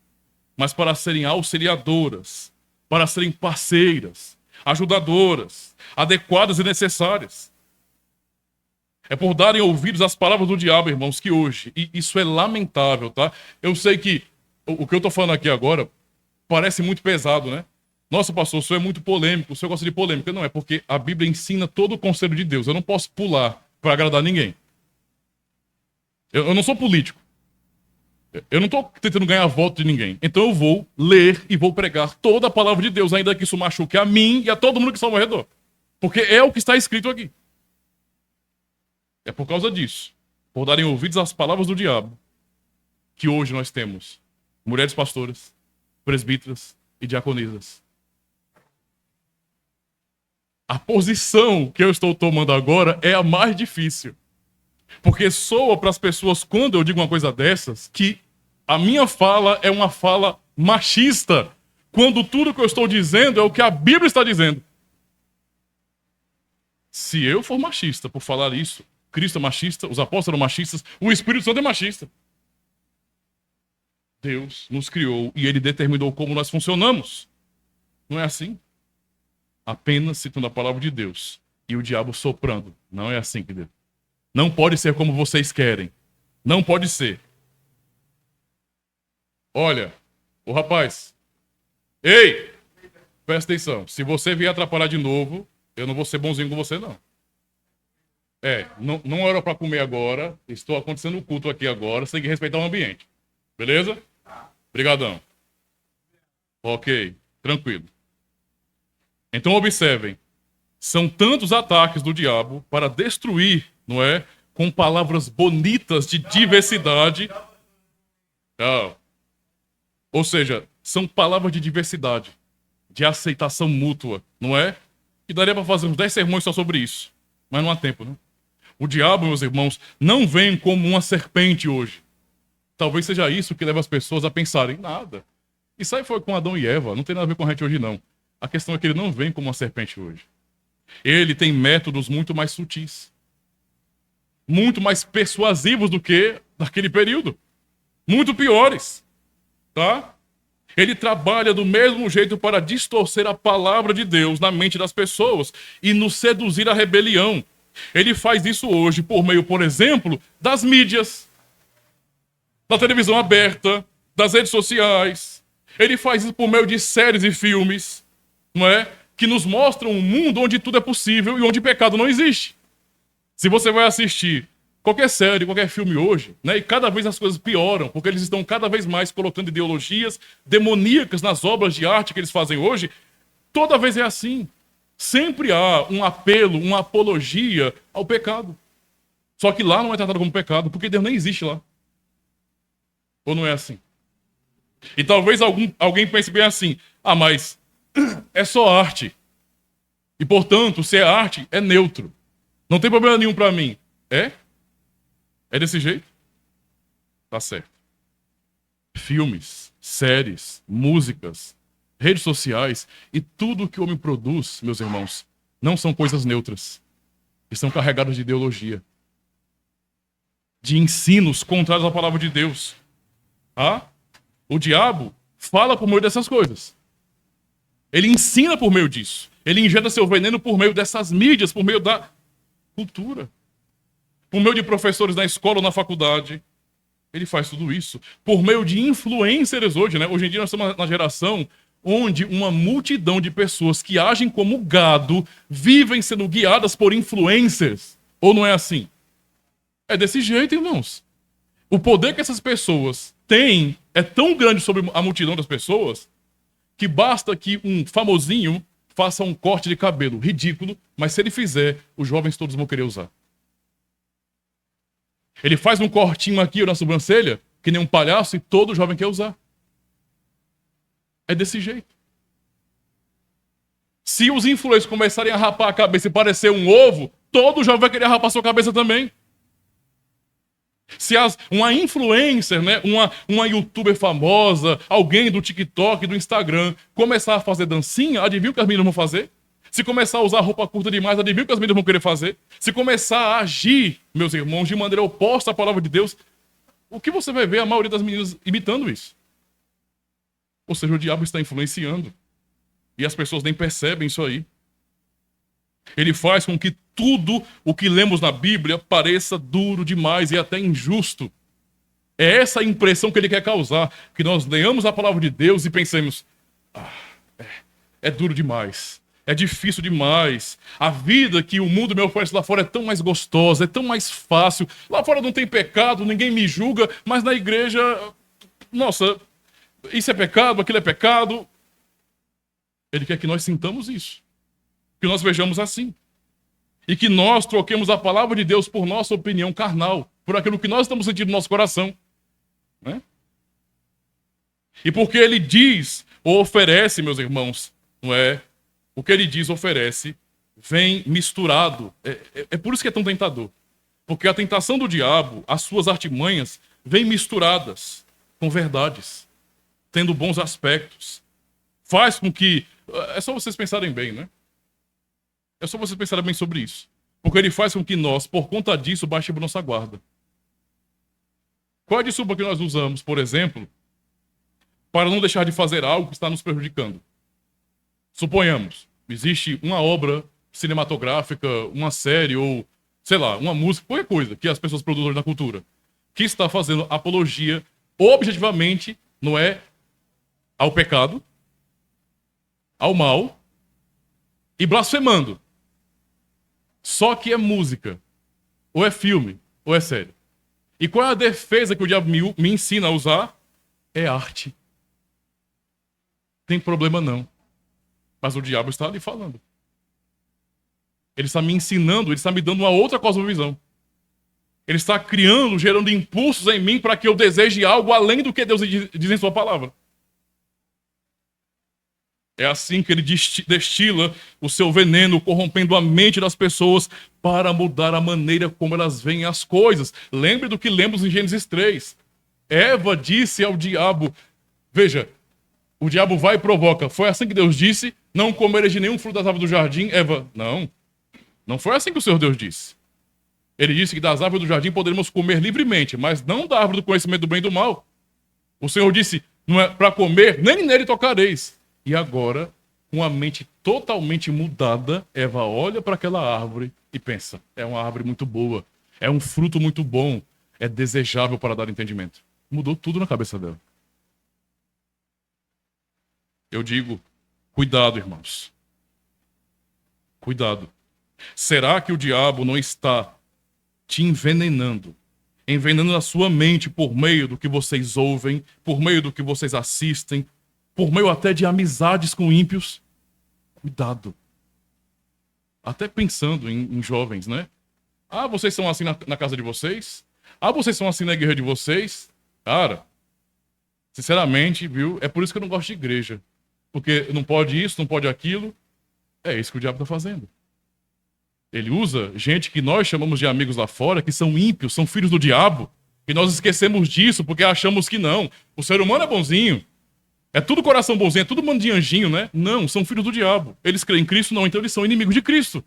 mas para serem auxiliadoras, para serem parceiras, ajudadoras, adequadas e necessárias. É por darem ouvidos às palavras do diabo, irmãos, que hoje, e isso é lamentável, tá? Eu sei que o que eu tô falando aqui agora parece muito pesado, né? Nossa, pastor, o senhor é muito polêmico, o senhor gosta de polêmica. Não, é porque a Bíblia ensina todo o conselho de Deus. Eu não posso pular para agradar ninguém. Eu não sou político. Eu não estou tentando ganhar voto de ninguém. Então eu vou ler e vou pregar toda a palavra de Deus, ainda que isso machuque a mim e a todo mundo que está ao meu redor. Porque é o que está escrito aqui. É por causa disso, por darem ouvidos às palavras do diabo, que hoje nós temos mulheres pastoras, presbíteras e diaconisas. A posição que eu estou tomando agora é a mais difícil. Porque soa para as pessoas, quando eu digo uma coisa dessas, que a minha fala é uma fala machista, quando tudo que eu estou dizendo é o que a Bíblia está dizendo. Se eu for machista por falar isso, Cristo é machista, os apóstolos são machistas, o Espírito Santo é machista. Deus nos criou e Ele determinou como nós funcionamos. Não é assim? Apenas citando a palavra de Deus e o diabo soprando. Não é assim, querido. Não pode ser como vocês querem. Não pode ser. Olha, o rapaz. Ei! Presta atenção. Se você vier atrapalhar de novo, eu não vou ser bonzinho com você, não. Não era para comer agora. Estou acontecendo o culto aqui agora. Você tem que respeitar o ambiente. Beleza? Obrigadão. Ok, tranquilo. Então observem. São tantos ataques do diabo para destruir, não é? Com palavras bonitas de diversidade. Ou seja, são palavras de diversidade, de aceitação mútua, não é? E daria para fazer uns 10 sermões só sobre isso. Mas não há tempo, né? O diabo, meus irmãos, não vem como uma serpente hoje. Talvez seja isso que leva as pessoas a pensarem, nada. Isso aí foi com Adão e Eva, não tem nada a ver com a gente hoje, não. A questão é que ele não vem como uma serpente hoje. Ele tem métodos muito mais sutis. Muito mais persuasivos do que naquele período. Muito piores. Tá? Ele trabalha do mesmo jeito para distorcer a palavra de Deus na mente das pessoas e nos seduzir à rebelião. Ele faz isso hoje por meio, por exemplo, das mídias, da televisão aberta, das redes sociais. Ele faz isso por meio de séries e filmes, não é? Que nos mostram um mundo onde tudo é possível e onde pecado não existe. Se você vai assistir qualquer série, qualquer filme hoje, né? E cada vez as coisas pioram, porque eles estão cada vez mais colocando ideologias demoníacas nas obras de arte que eles fazem hoje. Toda vez é assim. Sempre há um apelo, uma apologia ao pecado. Só que lá não é tratado como pecado, porque Deus nem existe lá. Ou não é assim? E talvez alguém pense bem assim: ah, mas é só arte. E, portanto, se é arte, é neutro. Não tem problema nenhum pra mim. É? É desse jeito? Tá certo. Filmes, séries, músicas, redes sociais e tudo que o homem produz, meus irmãos, não são coisas neutras. E são carregadas de ideologia. De ensinos contrários à palavra de Deus. Ah? O diabo fala por meio dessas coisas. Ele ensina por meio disso. Ele injeta seu veneno por meio dessas mídias, por meio da cultura. Por meio de professores na escola ou na faculdade. Ele faz tudo isso. Por meio de influencers hoje, né? Hoje em dia nós estamos na geração onde uma multidão de pessoas que agem como gado vivem sendo guiadas por influencers. Ou não é assim? É desse jeito, irmãos. O poder que essas pessoas têm é tão grande sobre a multidão das pessoas que basta que um famosinho faça um corte de cabelo ridículo, mas se ele fizer, os jovens todos vão querer usar. Ele faz um cortinho aqui na sobrancelha, que nem um palhaço, e todo jovem quer usar. É desse jeito. Se os influencers começarem a rapar a cabeça e parecer um ovo, todo jovem vai querer rapar sua cabeça também. Se uma influencer, né, uma youtuber famosa, alguém do TikTok, do Instagram, começar a fazer dancinha, adivinha o que as meninas vão fazer? Se começar a usar roupa curta demais, adivinha o que as meninas vão querer fazer? Se começar a agir, meus irmãos, de maneira oposta à palavra de Deus, o que você vai ver a maioria das meninas imitando isso? Ou seja, o diabo está influenciando. E as pessoas nem percebem isso aí. Ele faz com que tudo o que lemos na Bíblia pareça duro demais e até injusto. É essa a impressão que ele quer causar, que nós leamos a palavra de Deus e pensemos: é duro demais, é difícil demais. A vida que o mundo me oferece lá fora é tão mais gostosa, é tão mais fácil. Lá fora não tem pecado, ninguém me julga, mas na igreja, nossa, isso é pecado, aquilo é pecado. Ele quer que nós sintamos isso, que nós vejamos assim. E que nós troquemos a palavra de Deus por nossa opinião carnal, por aquilo que nós estamos sentindo no nosso coração. Né? E porque ele diz, ou oferece, meus irmãos, não é? O que ele diz, oferece, vem misturado. É por isso que é tão tentador. Porque a tentação do diabo, as suas artimanhas, vêm misturadas com verdades, tendo bons aspectos. Faz com que... É só vocês pensarem bem, né? É só vocês pensarem bem sobre isso. Porque ele faz com que nós, por conta disso, baixemos nossa guarda. Qual é a desculpa que nós usamos, por exemplo, para não deixar de fazer algo que está nos prejudicando? Suponhamos, existe uma obra cinematográfica, uma série ou, sei lá, uma música, qualquer coisa que as pessoas produzem na cultura, que está fazendo apologia objetivamente, não é, ao pecado, ao mal e blasfemando. Só que é música, ou é filme, ou é série. E qual é a defesa que o diabo me ensina a usar? É arte. Tem problema não. Mas o diabo está ali falando. Ele está me ensinando, ele está me dando uma outra cosmovisão. Ele está criando, gerando impulsos em mim para que eu deseje algo além do que Deus diz em sua palavra. É assim que ele destila o seu veneno, corrompendo a mente das pessoas para mudar a maneira como elas veem as coisas. Lembre do que lemos em Gênesis 3. Eva disse ao diabo, veja, o diabo vai e provoca. Foi assim que Deus disse, não comereis de nenhum fruto das árvores do jardim. Eva, não foi assim que o Senhor Deus disse. Ele disse que das árvores do jardim poderemos comer livremente, mas não da árvore do conhecimento do bem e do mal. O Senhor disse, não é para comer, nem nele tocareis. E agora, com a mente totalmente mudada, Eva olha para aquela árvore e pensa, é uma árvore muito boa, é um fruto muito bom, é desejável para dar entendimento. Mudou tudo na cabeça dela. Eu digo, cuidado, irmãos. Cuidado. Será que o diabo não está te envenenando. Envenenando a sua mente por meio do que vocês ouvem, por meio do que vocês assistem, por meio até de amizades com ímpios. Cuidado. Até pensando em jovens, né? Ah, vocês são assim na casa de vocês? Ah, vocês são assim na igreja de vocês? Cara, sinceramente, viu? É por isso que eu não gosto de igreja. Porque não pode isso, não pode aquilo. É isso que o diabo está fazendo. Ele usa gente que nós chamamos de amigos lá fora, que são ímpios, são filhos do diabo. E nós esquecemos disso porque achamos que não. O ser humano é bonzinho. É tudo coração bonzinho, é tudo mano de anjinho, né? Não, são filhos do diabo. Eles creem em Cristo, não, então eles são inimigos de Cristo.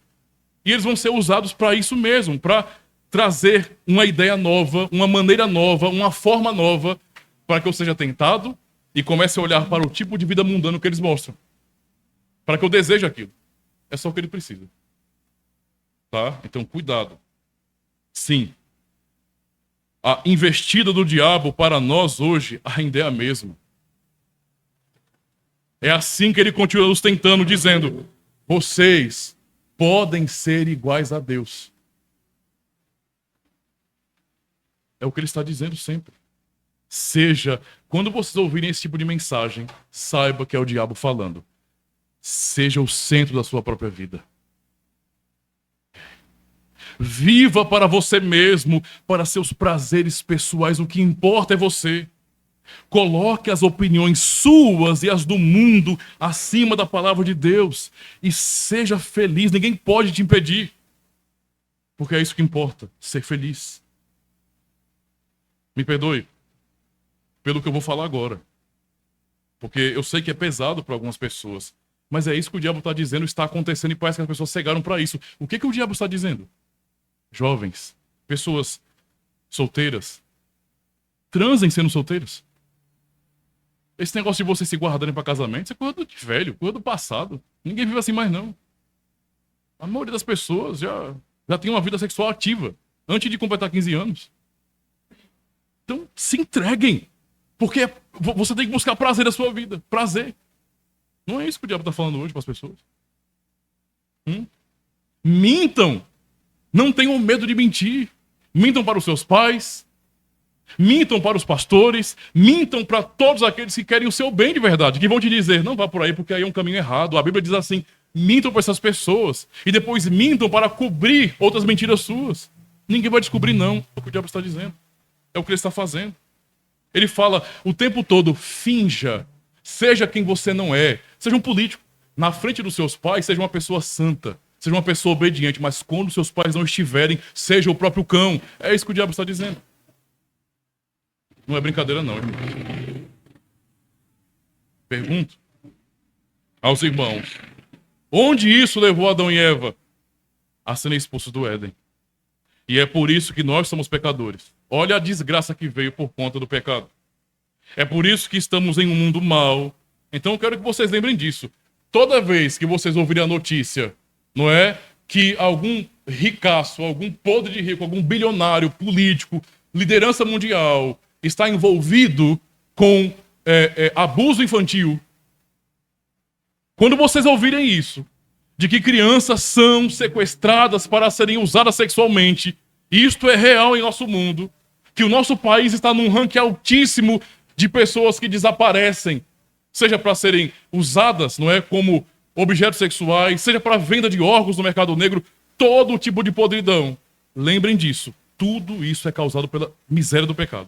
E eles vão ser usados para isso mesmo, para trazer uma ideia nova, uma maneira nova, uma forma nova, para que eu seja tentado e comece a olhar para o tipo de vida mundano que eles mostram. Para que eu deseje aquilo. É só o que ele precisa. Tá? Então, cuidado. Sim. A investida do diabo para nós hoje ainda é a mesma. É assim que ele continua nos tentando, dizendo: vocês podem ser iguais a Deus. É o que ele está dizendo sempre. Seja, quando vocês ouvirem esse tipo de mensagem, saiba que é o diabo falando. Seja o centro da sua própria vida. Viva para você mesmo, para seus prazeres pessoais. O que importa é você. Coloque as opiniões suas e as do mundo acima da palavra de Deus. E seja feliz. Ninguém pode te impedir. Porque é isso que importa, ser feliz. Me perdoe pelo que eu vou falar agora. Porque eu sei que é pesado para algumas pessoas. Mas é isso que o diabo está dizendo, está acontecendo e parece que as pessoas cegaram para isso. O que o diabo está dizendo? Jovens, pessoas solteiras, transem sendo solteiros. Esse negócio de vocês se guardarem para casamento, isso é coisa de velho, coisa do passado. Ninguém vive assim mais, não. A maioria das pessoas já tem uma vida sexual ativa antes de completar 15 anos. Então, se entreguem. Porque você tem que buscar prazer na sua vida. Prazer. Não é isso que o diabo está falando hoje para as pessoas. Mintam. Não tenham medo de mentir. Mintam para os seus pais. Mintam para os pastores. Mintam para todos aqueles que querem o seu bem de verdade. Que vão te dizer, não vá por aí porque aí é um caminho errado. A Bíblia diz assim, mintam para essas pessoas. E depois mintam para cobrir outras mentiras suas. Ninguém vai descobrir não. É o que o diabo está dizendo. É o que ele está fazendo. Ele fala o tempo todo, finja. Seja quem você não é. Seja um político. Na frente dos seus pais, seja uma pessoa santa. Seja uma pessoa obediente, mas quando seus pais não estiverem, seja o próprio cão. É isso que o diabo está dizendo. Não é brincadeira não, irmão. Pergunto aos irmãos. Onde isso levou Adão e Eva? A serem expulsos do Éden. E é por isso que nós somos pecadores. Olha a desgraça que veio por conta do pecado. É por isso que estamos em um mundo mau. Então eu quero que vocês lembrem disso. Toda vez que vocês ouvirem a notícia, não é? Que algum ricaço, algum podre de rico, algum bilionário, político, liderança mundial, está envolvido com abuso infantil. Quando vocês ouvirem isso, de que crianças são sequestradas para serem usadas sexualmente, isto é real em nosso mundo, que o nosso país está num ranking altíssimo de pessoas que desaparecem, seja para serem usadas, não é, como objetos sexuais, seja para venda de órgãos no mercado negro, todo tipo de podridão. Lembrem disso. Tudo isso é causado pela miséria do pecado.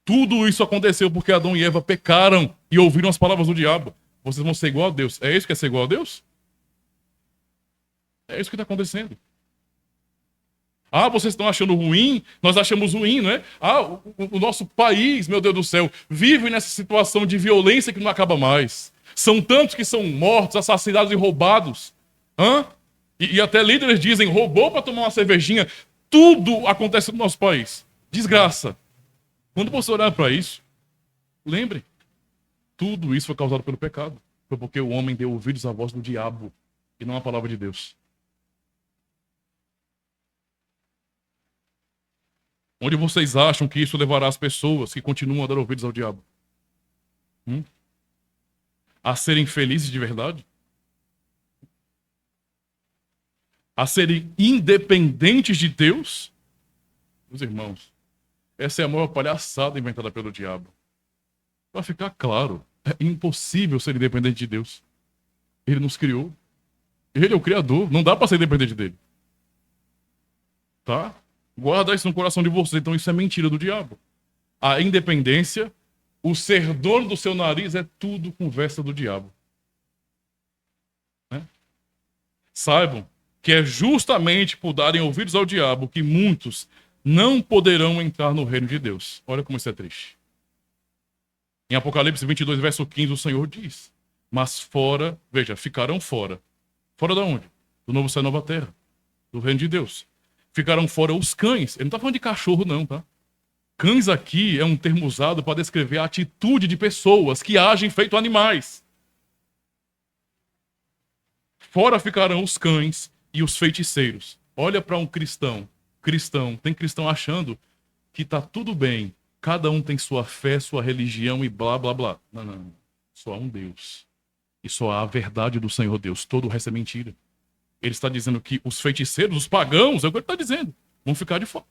Tudo isso aconteceu porque Adão e Eva pecaram e ouviram as palavras do diabo. Vocês vão ser igual a Deus. É isso que é ser igual a Deus? É isso que está acontecendo. Ah, vocês estão achando ruim? Nós achamos ruim, não é? Ah, o nosso país, meu Deus do céu, vive nessa situação de violência que não acaba mais. São tantos que são mortos, assassinados e roubados. E até líderes dizem, roubou para tomar uma cervejinha. Tudo acontece no nosso país. Desgraça. Quando você olhar para isso, lembre, tudo isso foi causado pelo pecado. Foi porque o homem deu ouvidos à voz do diabo e não à palavra de Deus. Onde vocês acham que isso levará as pessoas que continuam a dar ouvidos ao diabo? A serem felizes de verdade? a serem independentes de Deus? Meus irmãos, essa é a maior palhaçada inventada pelo diabo. Para ficar claro, é impossível ser independente de Deus. Ele nos criou. Ele é o Criador. Não dá para ser independente dele. Tá? Guarda isso no coração de vocês. Então isso é mentira do diabo. A independência, o ser dono do seu nariz é tudo conversa do diabo. Né? Saibam que é justamente por darem ouvidos ao diabo que muitos não poderão entrar no reino de Deus. Olha como isso é triste. Em Apocalipse 22, verso 15, o Senhor diz: mas fora, veja, ficarão fora. Fora de onde? Do novo céu e nova terra. Do reino de Deus. Ficarão fora os cães. Ele não está falando de cachorro não, tá? Cães aqui é um termo usado para descrever a atitude de pessoas que agem feito animais. Fora ficarão os cães e os feiticeiros. Olha para um cristão. Tem cristão achando que tá tudo bem. Cada um tem sua fé, sua religião e blá, blá, blá. Não. Só há um Deus. E só há a verdade do Senhor Deus. Todo o resto é mentira. Ele está dizendo que os feiticeiros, os pagãos, é o que ele está dizendo, vão ficar de fora.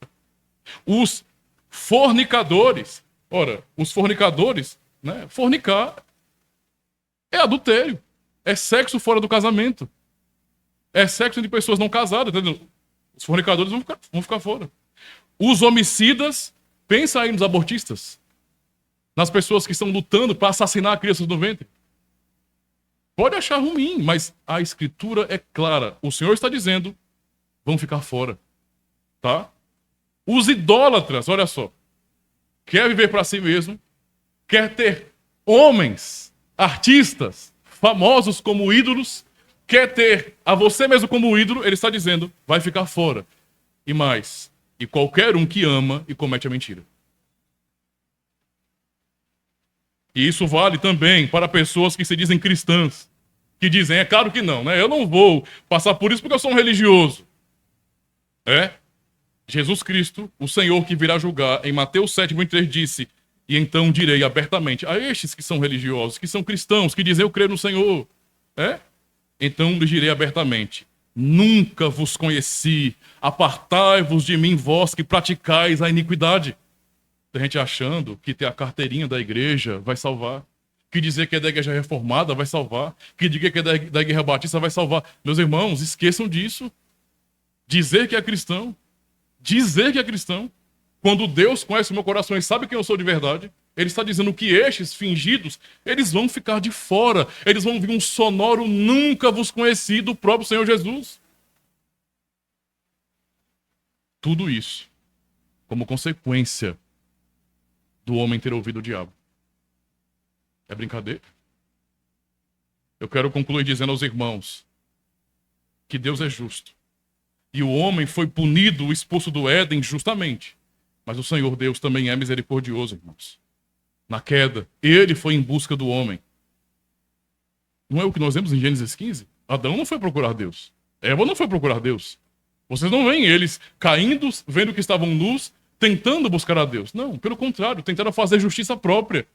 Os fornicadores. Ora, os fornicadores, né? Fornicar é adultério. É sexo fora do casamento. É sexo de pessoas não casadas, entendeu? Os fornicadores vão ficar fora. Os homicidas, pensa aí nos abortistas. Nas pessoas que estão lutando para assassinar crianças no ventre. Pode achar ruim, mas a escritura é clara. O Senhor está dizendo, vão ficar fora. Tá? Os idólatras, olha só. Quer viver para si mesmo, quer ter homens, artistas, famosos como ídolos, quer ter a você mesmo como ídolo, ele está dizendo, vai ficar fora. E mais, e qualquer um que ama e comete a mentira. E isso vale também para pessoas que se dizem cristãs, que dizem, é claro que não, né? Eu não vou passar por isso porque eu sou um religioso. Jesus Cristo, o Senhor que virá julgar, em Mateus 7:23 disse, e então direi abertamente a estes que são religiosos, que são cristãos, que dizem eu creio no Senhor, então lhes direi abertamente, nunca vos conheci, apartai-vos de mim, vós que praticais a iniquidade. Tem gente achando que ter a carteirinha da igreja vai salvar, que dizer que é da igreja reformada vai salvar, que dizer que é da igreja batista vai salvar. Meus irmãos, esqueçam disso. Dizer que é cristão, quando Deus conhece o meu coração e sabe quem eu sou de verdade, ele está dizendo que estes fingidos, eles vão ficar de fora, eles vão vir um sonoro nunca vos conheci do próprio Senhor Jesus. Tudo isso como consequência do homem ter ouvido o diabo. É brincadeira? Eu quero concluir dizendo aos irmãos que Deus é justo. E o homem foi punido, expulso do Éden justamente. Mas o Senhor Deus também é misericordioso, irmãos. Na queda, ele foi em busca do homem. Não é o que nós vemos em Gênesis 15? Adão não foi procurar Deus. Eva não foi procurar Deus. Vocês não veem eles caindo, vendo que estavam nus, tentando buscar a Deus. Não, pelo contrário, tentaram fazer justiça própria.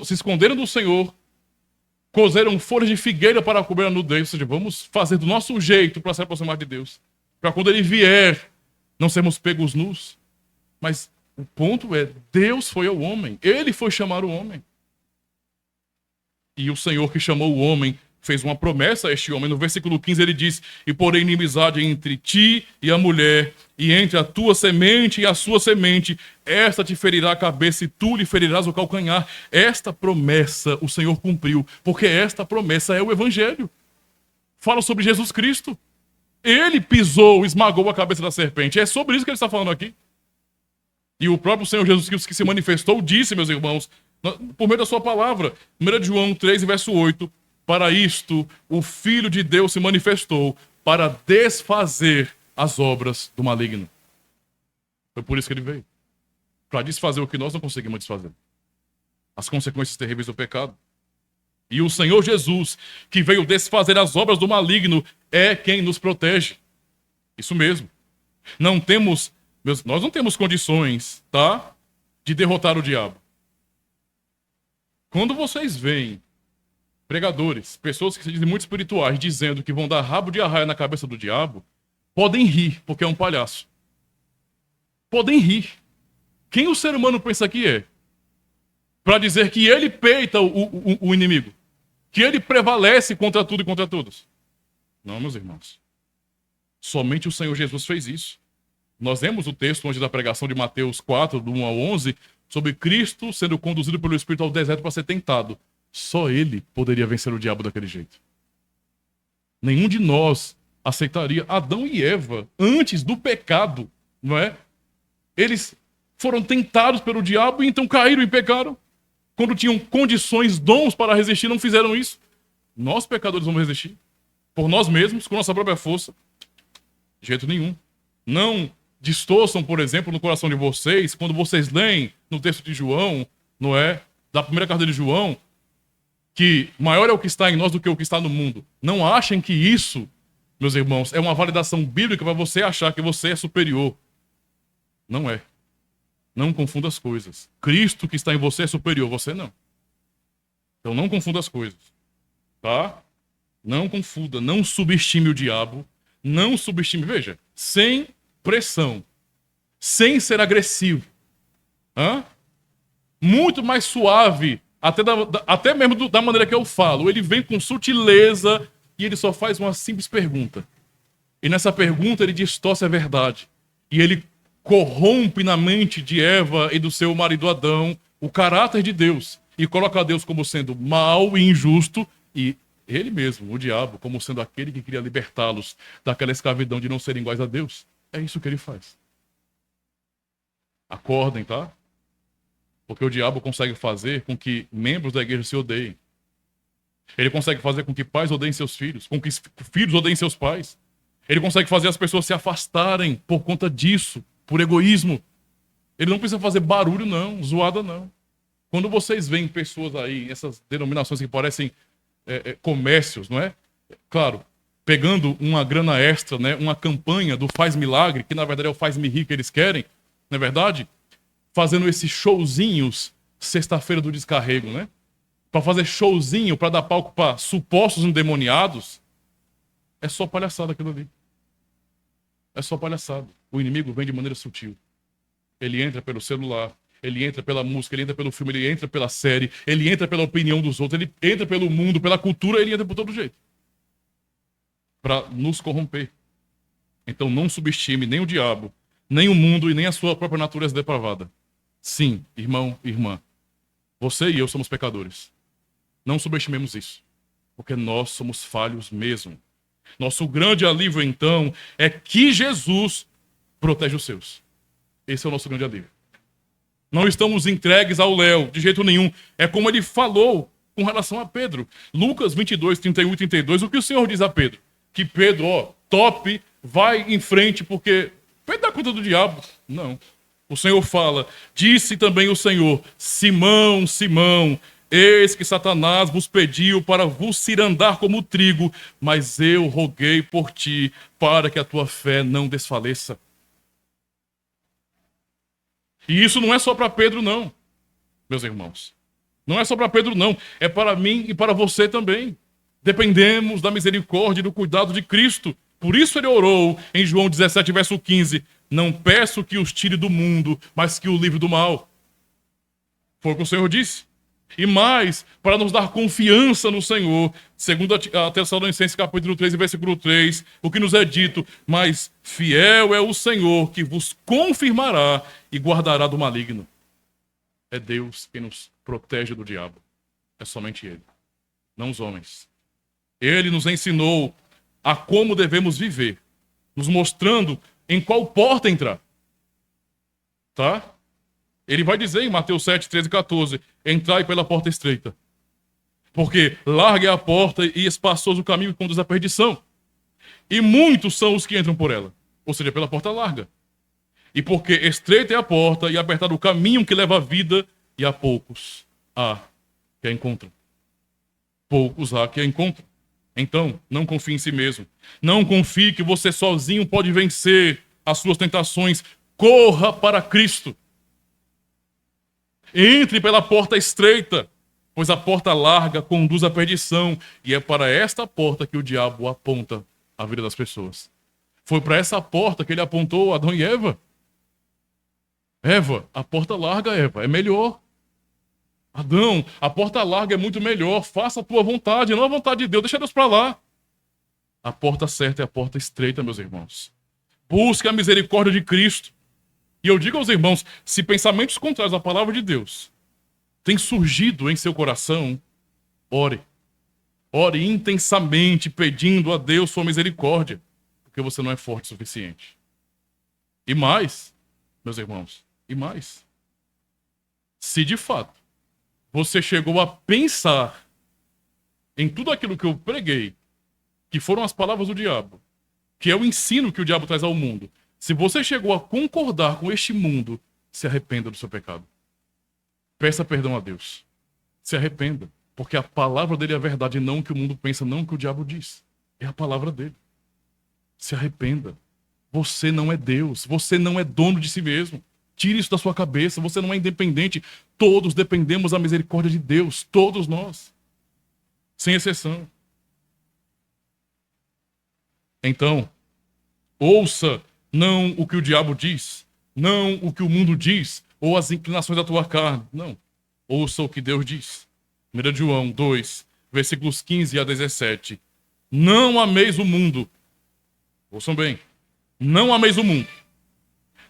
Se esconderam do Senhor, cozeram folhas de figueira para cobrir a nudez. Ou seja, vamos fazer do nosso jeito para se aproximar de Deus. Para quando ele vier, não sermos pegos nus. Mas o ponto é, Deus foi ao homem. Ele foi chamar o homem. E o Senhor que chamou o homem fez uma promessa a este homem. No versículo 15 ele diz, e porém inimizade entre ti e a mulher, e entre a tua semente e a sua semente, esta te ferirá a cabeça e tu lhe ferirás o calcanhar. Esta promessa o Senhor cumpriu, porque esta promessa é o Evangelho. Fala sobre Jesus Cristo. Ele pisou, esmagou a cabeça da serpente. É sobre isso que ele está falando aqui. E o próprio Senhor Jesus Cristo que se manifestou disse, meus irmãos, por meio da sua palavra, 1 João 3, verso 8, para isto o Filho de Deus se manifestou, para desfazer as obras do maligno. Foi por isso que ele veio. Para desfazer o que nós não conseguimos desfazer. As consequências terríveis do pecado. E o Senhor Jesus, que veio desfazer as obras do maligno, é quem nos protege. Isso mesmo. Nós não temos condições, tá? De derrotar o diabo. Quando vocês veem pregadores, pessoas que se dizem muito espirituais, dizendo que vão dar rabo de arraia na cabeça do diabo, podem rir, porque é um palhaço. Podem rir. Quem o ser humano pensa que é? Para dizer que ele peita o inimigo. Que ele prevalece contra tudo e contra todos. Não, meus irmãos. Somente o Senhor Jesus fez isso. Nós lemos o texto antes da pregação de Mateus 4, do 1 ao 11, sobre Cristo sendo conduzido pelo Espírito ao deserto para ser tentado. Só ele poderia vencer o diabo daquele jeito. Nenhum de nós aceitaria. Adão e Eva, antes do pecado, não é? Eles foram tentados pelo diabo e então caíram e pecaram. Quando tinham condições, dons para resistir, não fizeram isso. Nós, pecadores, vamos resistir. Por nós mesmos, com nossa própria força. De jeito nenhum. Não distorçam, por exemplo, no coração de vocês, quando vocês leem no texto de João, não é? Da primeira carta de João, que maior é o que está em nós do que o que está no mundo. Não achem que isso, meus irmãos, é uma validação bíblica para você achar que você é superior. Não é. Não confunda as coisas. Cristo que está em você é superior, você não. Então não confunda as coisas. Tá? Não confunda, não subestime o diabo, não subestime, veja, sem pressão, sem ser agressivo. Muito mais suave, até mesmo da maneira que eu falo. Ele vem com sutileza e ele só faz uma simples pergunta. E nessa pergunta ele distorce a verdade. E ele corrompe na mente de Eva e do seu marido Adão o caráter de Deus e coloca Deus como sendo mau e injusto e ele mesmo, o diabo, como sendo aquele que queria libertá-los daquela escravidão de não serem iguais a Deus. É isso que ele faz. Acordem, tá? Porque o diabo consegue fazer com que membros da igreja se odeiem. Ele consegue fazer com que pais odeiem seus filhos, com que filhos odeiem seus pais. Ele consegue fazer as pessoas se afastarem por conta disso, por egoísmo. Ele não precisa fazer barulho, não, zoada, não. Quando vocês veem pessoas aí, essas denominações que parecem comércios, não é? Claro, pegando uma grana extra, né? Uma campanha do Faz Milagre, que na verdade é o Faz-me Rir que eles querem, não é verdade? Fazendo esses showzinhos sexta-feira do descarrego, né? Para fazer showzinho, para dar palco para supostos endemoniados, é só palhaçada aquilo ali. É só palhaçada. O inimigo vem de maneira sutil. Ele entra pelo celular, ele entra pela música, ele entra pelo filme, ele entra pela série, ele entra pela opinião dos outros, ele entra pelo mundo, pela cultura, ele entra por todo jeito. Para nos corromper. Então não subestime nem o diabo, nem o mundo e nem a sua própria natureza depravada. Sim, irmão e irmã, você e eu somos pecadores. Não subestimemos isso, porque nós somos falhos mesmo. Nosso grande alívio, então, é que Jesus protege os seus. Esse é o nosso grande alívio. Não estamos entregues ao léu, de jeito nenhum. É como ele falou com relação a Pedro. Lucas 22, 31 e 32, o que o Senhor diz a Pedro? Que Pedro, top, vai em frente, porque Pedro dá conta do diabo. Não. O Senhor fala, disse também o Senhor, Simão, Simão, eis que Satanás vos pediu para vos cirandar como trigo, mas eu roguei por ti, para que a tua fé não desfaleça. E isso não é só para Pedro, não, meus irmãos. Não é só para Pedro, não. É para mim e para você também. Dependemos da misericórdia e do cuidado de Cristo. Por isso ele orou em João 17, verso 15. Não peço que os tire do mundo, mas que o livre do mal. Foi o que o Senhor disse. E mais, para nos dar confiança no Senhor, segundo a Tessalonicenses capítulo 3, versículo 3, o que nos é dito, mas fiel é o Senhor que vos confirmará e guardará do maligno. É Deus quem nos protege do diabo. É somente Ele, não os homens. Ele nos ensinou a como devemos viver, nos mostrando em qual porta entrar. Tá? Ele vai dizer em Mateus 7, 13 e 14, entrai pela porta estreita. Porque larga é a porta e espaçoso o caminho que conduz à perdição. E muitos são os que entram por ela. Ou seja, pela porta larga. E porque estreita é a porta e apertado o caminho que leva à vida, e há poucos há que a encontram. Poucos há que a encontram. Então, não confie em si mesmo. Não confie que você sozinho pode vencer as suas tentações. Corra para Cristo. Entre pela porta estreita, pois a porta larga conduz à perdição, e é para esta porta que o diabo aponta a vida das pessoas. Foi para essa porta que ele apontou Adão e Eva. Eva, a porta larga, Eva, é melhor. Adão, a porta larga é muito melhor. Faça a tua vontade, não a vontade de Deus. Deixa Deus para lá. A porta certa é a porta estreita, meus irmãos. Busque a misericórdia de Cristo. E eu digo aos irmãos, se pensamentos contrários à palavra de Deus têm surgido em seu coração, ore. Ore intensamente, pedindo a Deus sua misericórdia, porque você não é forte o suficiente. E mais, meus irmãos, e mais. Se de fato você chegou a pensar em tudo aquilo que eu preguei, que foram as palavras do diabo, que é o ensino que o diabo traz ao mundo, se você chegou a concordar com este mundo, se arrependa do seu pecado. Peça perdão a Deus. Se arrependa, porque a palavra dele é a verdade, não o que o mundo pensa, não o que o diabo diz. É a palavra dele. Se arrependa. Você não é Deus, você não é dono de si mesmo. Tire isso da sua cabeça, você não é independente. Todos dependemos da misericórdia de Deus, todos nós. Sem exceção. Então, ouça não o que o diabo diz, não o que o mundo diz, ou as inclinações da tua carne. Não. Ouça o que Deus diz. 1 João 2, versículos 15 a 17. Não ameis o mundo. Ouçam bem. Não ameis o mundo,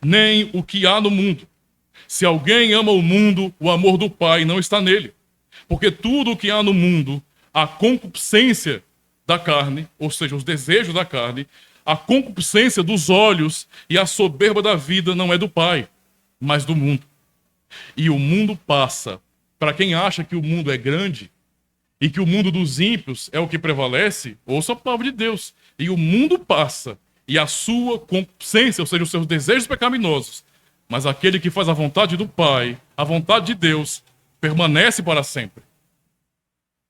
nem o que há no mundo. Se alguém ama o mundo, o amor do Pai não está nele. Porque tudo o que há no mundo, a concupiscência da carne, ou seja, os desejos da carne, a concupiscência dos olhos e a soberba da vida não é do Pai, mas do mundo. E o mundo passa. Para quem acha que o mundo é grande e que o mundo dos ímpios é o que prevalece, ouça a palavra de Deus. E o mundo passa, e a sua concupiscência, ou seja, os seus desejos pecaminosos. Mas aquele que faz a vontade do Pai, a vontade de Deus, permanece para sempre.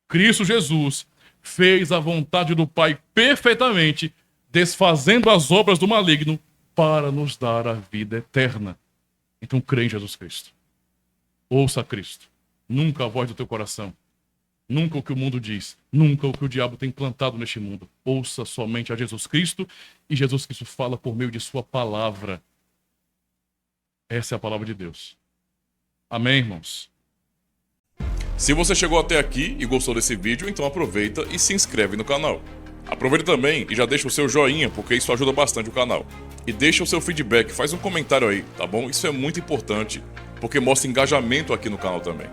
Cristo Jesus fez a vontade do Pai perfeitamente, desfazendo as obras do maligno para nos dar a vida eterna. Então crê em Jesus Cristo. Ouça a Cristo. Nunca a voz do teu coração. Nunca o que o mundo diz. Nunca o que o diabo tem plantado neste mundo. Ouça somente a Jesus Cristo, e Jesus Cristo fala por meio de sua palavra. Essa é a palavra de Deus. Amém, irmãos? Se você chegou até aqui e gostou desse vídeo, então aproveita e se inscreve no canal. Aproveita também e já deixa o seu joinha, porque isso ajuda bastante o canal. E deixa o seu feedback, faz um comentário aí, tá bom? Isso é muito importante, porque mostra engajamento aqui no canal também.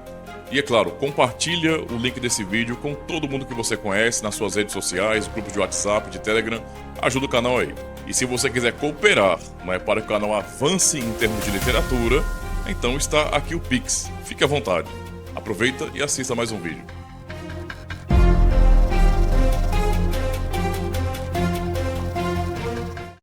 E é claro, compartilha o link desse vídeo com todo mundo que você conhece nas suas redes sociais, grupos de WhatsApp, de Telegram, ajuda o canal aí. E se você quiser cooperar, para que o canal avance em termos de literatura, então está aqui o Pix. Fique à vontade. Aproveita e assista mais um vídeo.